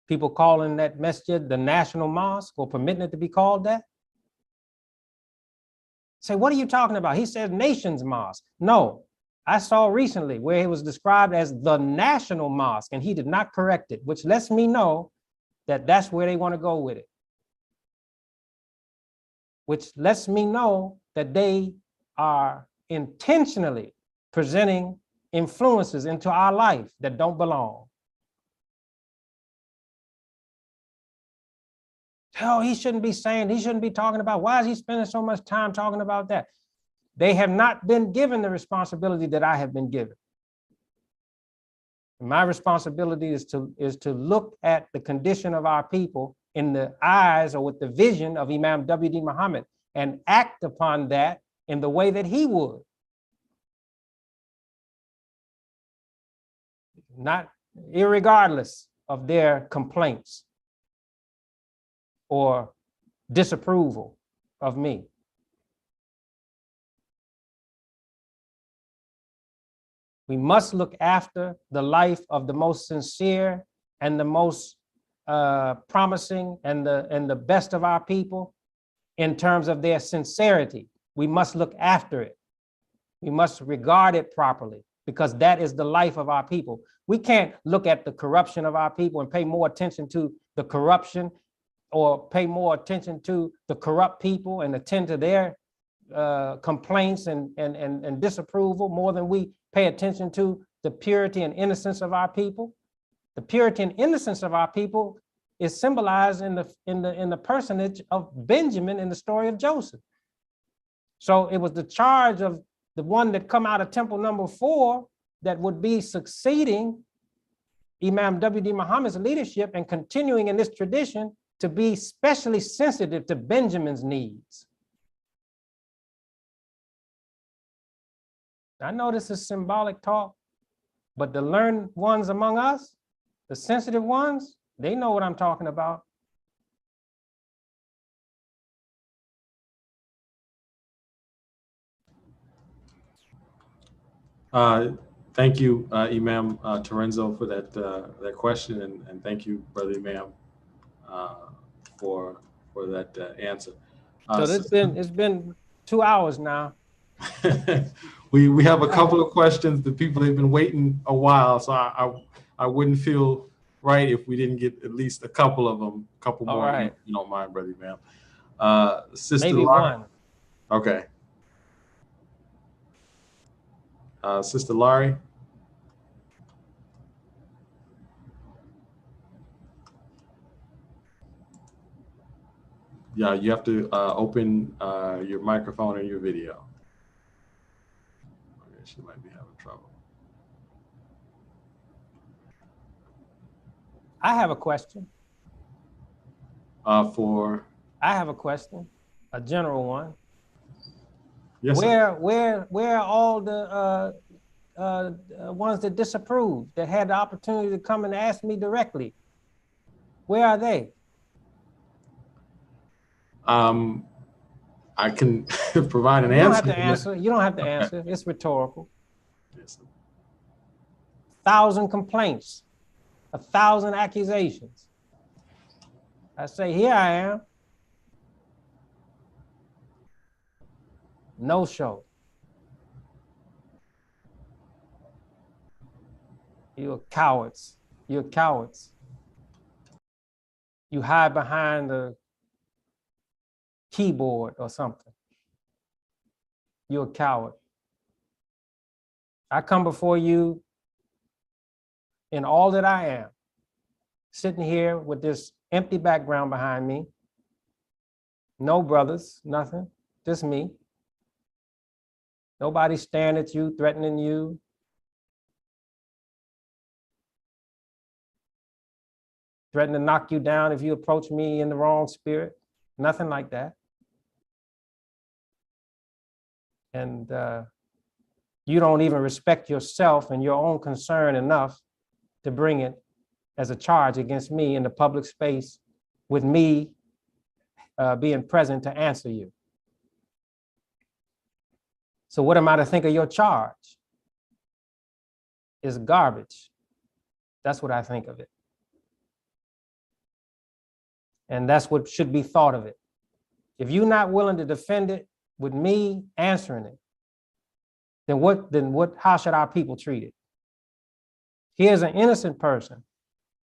[SPEAKER 3] People calling that masjid the National Mosque or permitting it to be called that. Say, what are you talking about? He says Nation's Mosque. No, I saw recently where it was described as the National Mosque and he did not correct it, which lets me know that that's where they want to go with it. Which lets me know that they are intentionally presenting influences into our life that don't belong. Oh, he shouldn't be saying, he shouldn't be talking about, why is he spending so much time talking about that? They have not been given the responsibility that I have been given. My responsibility is to look at the condition of our people in the eyes or with the vision of Imam W. Deen Mohammed and act upon that in the way that he would. Not irregardless of their complaints or disapproval of me. We must look after the life of the most sincere and the most promising and the best of our people in terms of their sincerity. We must look after it. We must regard it properly because that is the life of our people. We can't look at the corruption of our people and pay more attention to the corruption or pay more attention to the corrupt people and attend to their complaints and disapproval more than we pay attention to the purity and innocence of our people. The purity and innocence of our people is symbolized in the personage of Benjamin in the story of Joseph. So it was the charge of the one that come out of temple number 4 that would be succeeding Imam W. Deen Mohammed's leadership and continuing in this tradition to be specially sensitive to Benjamin's needs. I know this is symbolic talk, but the learned ones among us, the sensitive ones, they know what I'm talking about.
[SPEAKER 1] Thank you, Imam Terenzo, for that question, and thank you, Brother Imam, for that answer.
[SPEAKER 3] So it's been 2 hours now.
[SPEAKER 1] we have a couple of questions. The people have been waiting a while, so I wouldn't feel right if we didn't get at least a couple of them, a couple more. All right. If you don't mind, Brother Imam. Sister
[SPEAKER 3] Maybe
[SPEAKER 1] Laurie.
[SPEAKER 3] One.
[SPEAKER 1] Okay. Sister Laurie. Yeah, you have to open your microphone and your video. Okay, she might be having trouble.
[SPEAKER 3] I have a question. I have a question, a general one.
[SPEAKER 1] Yes,
[SPEAKER 3] where are all the ones that disapproved, that had the opportunity to come and ask me directly? Where are they?
[SPEAKER 1] I can provide an answer.
[SPEAKER 3] You don't have to answer. You don't have to answer. It's rhetorical.
[SPEAKER 1] Yes.
[SPEAKER 3] 1,000 complaints, 1,000 accusations. I say, here I am. No show. You're cowards. You're cowards. You hide behind the keyboard or something. You're a coward. I come before you in all that I am, sitting here with this empty background behind me. No brothers, nothing, just me. Nobody staring at you, threatening you. Threatening to knock you down if you approach me in the wrong spirit. Nothing like that. And you don't even respect yourself and your own concern enough to bring it as a charge against me in the public space with me being present to answer you. So what am I to think of your charge? It's garbage. That's what I think of it. And that's what should be thought of it. If you're not willing to defend it with me answering it, then how should our people treat it? Here's an innocent person,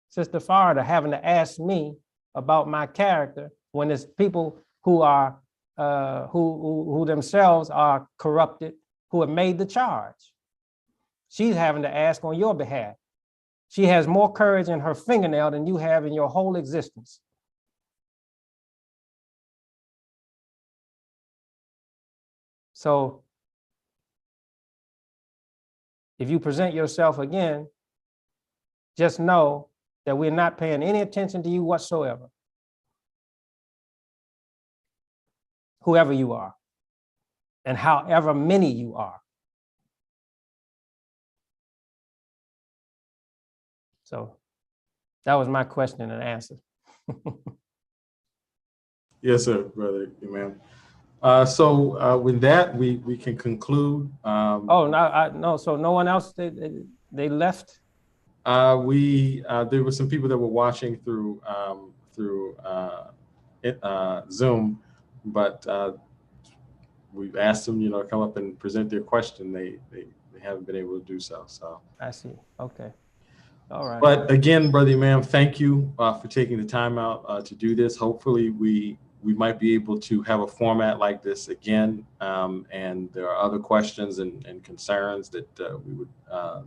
[SPEAKER 3] Sister Farida, having to ask me about my character when it's people who are who themselves are corrupted, who have made the charge. She's having to ask on your behalf. She has more courage in her fingernail than you have in your whole existence. So if you present yourself again, just know that we're not paying any attention to you whatsoever. Whoever you are, and however many you are. So that was my question and answer.
[SPEAKER 1] Yes, sir, Brother Imam. So with that, we can conclude.
[SPEAKER 3] Oh, no, so no one else, they left?
[SPEAKER 1] There were some people that were watching through Zoom, but we've asked them, to come up and present their question. They haven't been able to do so. So
[SPEAKER 3] I see. Okay. All right.
[SPEAKER 1] But again, Brother Imam, thank you for taking the time out to do this. Hopefully, we might be able to have a format like this again. And there are other questions and concerns that we would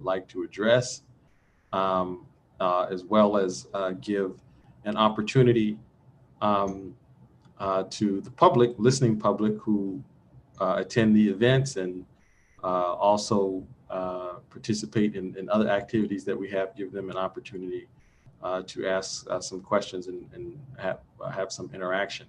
[SPEAKER 1] like to address, as well as give an opportunity to the public, listening public who attend the events and also participate in other activities that we have, give them an opportunity to ask some questions and have some interaction.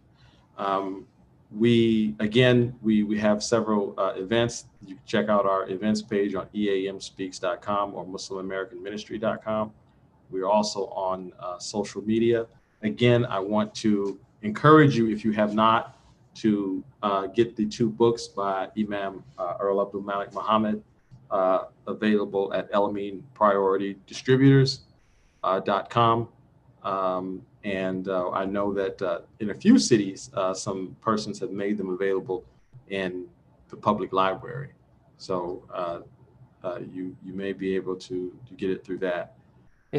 [SPEAKER 1] We have several events. You can check out our events page on eamspeaks.com or muslilamericanministry.com. We're also on social media. Again, I want to encourage you, if you have not, to get the two books by Imam Earl Abdulmalik Mohammed, available at Elamine Priority Distributors.com. And I know that in a few cities, some persons have made them available in the public library. So you may be able to get it through that.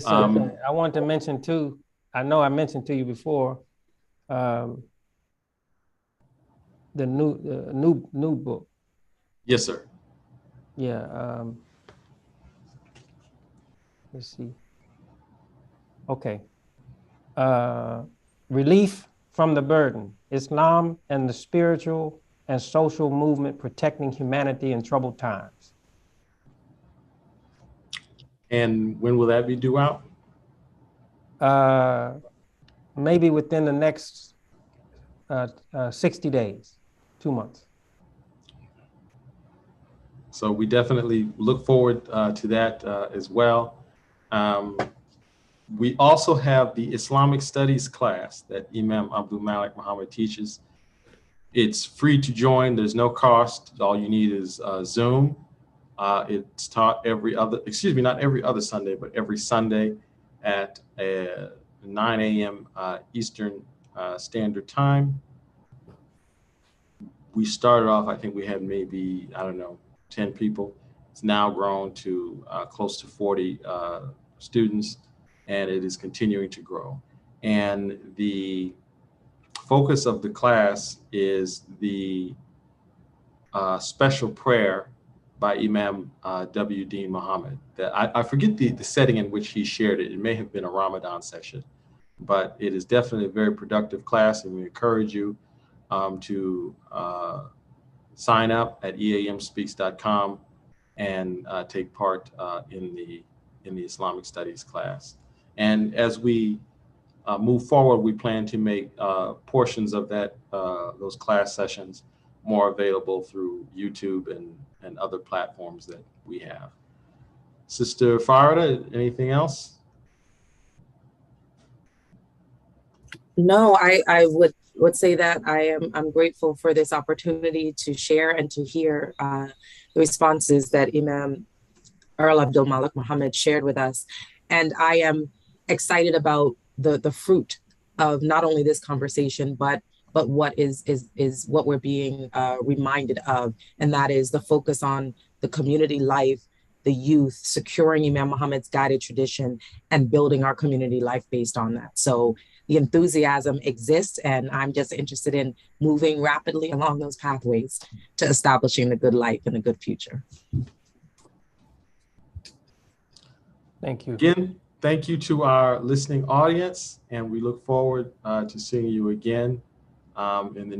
[SPEAKER 3] I want to mention too, I know I mentioned to you before, the new book.
[SPEAKER 1] Yes, sir.
[SPEAKER 3] Yeah. Let's see. Okay. Relief from the Burden: Islam and the Spiritual and Social Movement Protecting Humanity in Troubled Times.
[SPEAKER 1] And when will that be due out?
[SPEAKER 3] Maybe within the next 60 days, 2 months.
[SPEAKER 1] So we definitely look forward to that as well. We also have the Islamic Studies class that Imam Abdulmalik Mohammed teaches. It's free to join. There's no cost. All you need is Zoom. It's taught not every other Sunday, but every Sunday at 9 a.m. Eastern Standard Time. We started off, I think we had maybe, 10 people. It's now grown to close to 40 students, and it is continuing to grow. And the focus of the class is the special prayer by Imam W. Deen Mohammed. That I forget the setting in which he shared it. It may have been a Ramadan session, but it is definitely a very productive class, and we encourage you to sign up at eamspeaks.com and take part in the Islamic Studies class. And as we move forward, we plan to make portions of those class sessions more available through YouTube and other platforms that we have. Sister Farida, anything else?
[SPEAKER 2] No, I would say that I'm grateful for this opportunity to share and to hear the responses that Imam Earl Abdulmalik Mohammed shared with us. And I am excited about the fruit of not only this conversation, but what is what we're being reminded of, and that is the focus on the community life, the youth, securing Imam Muhammad's guided tradition, and building our community life based on that. So the enthusiasm exists, and I'm just interested in moving rapidly along those pathways to establishing the good life and the good future.
[SPEAKER 3] Thank you.
[SPEAKER 1] Again, thank you to our listening audience, and we look forward to seeing you again in the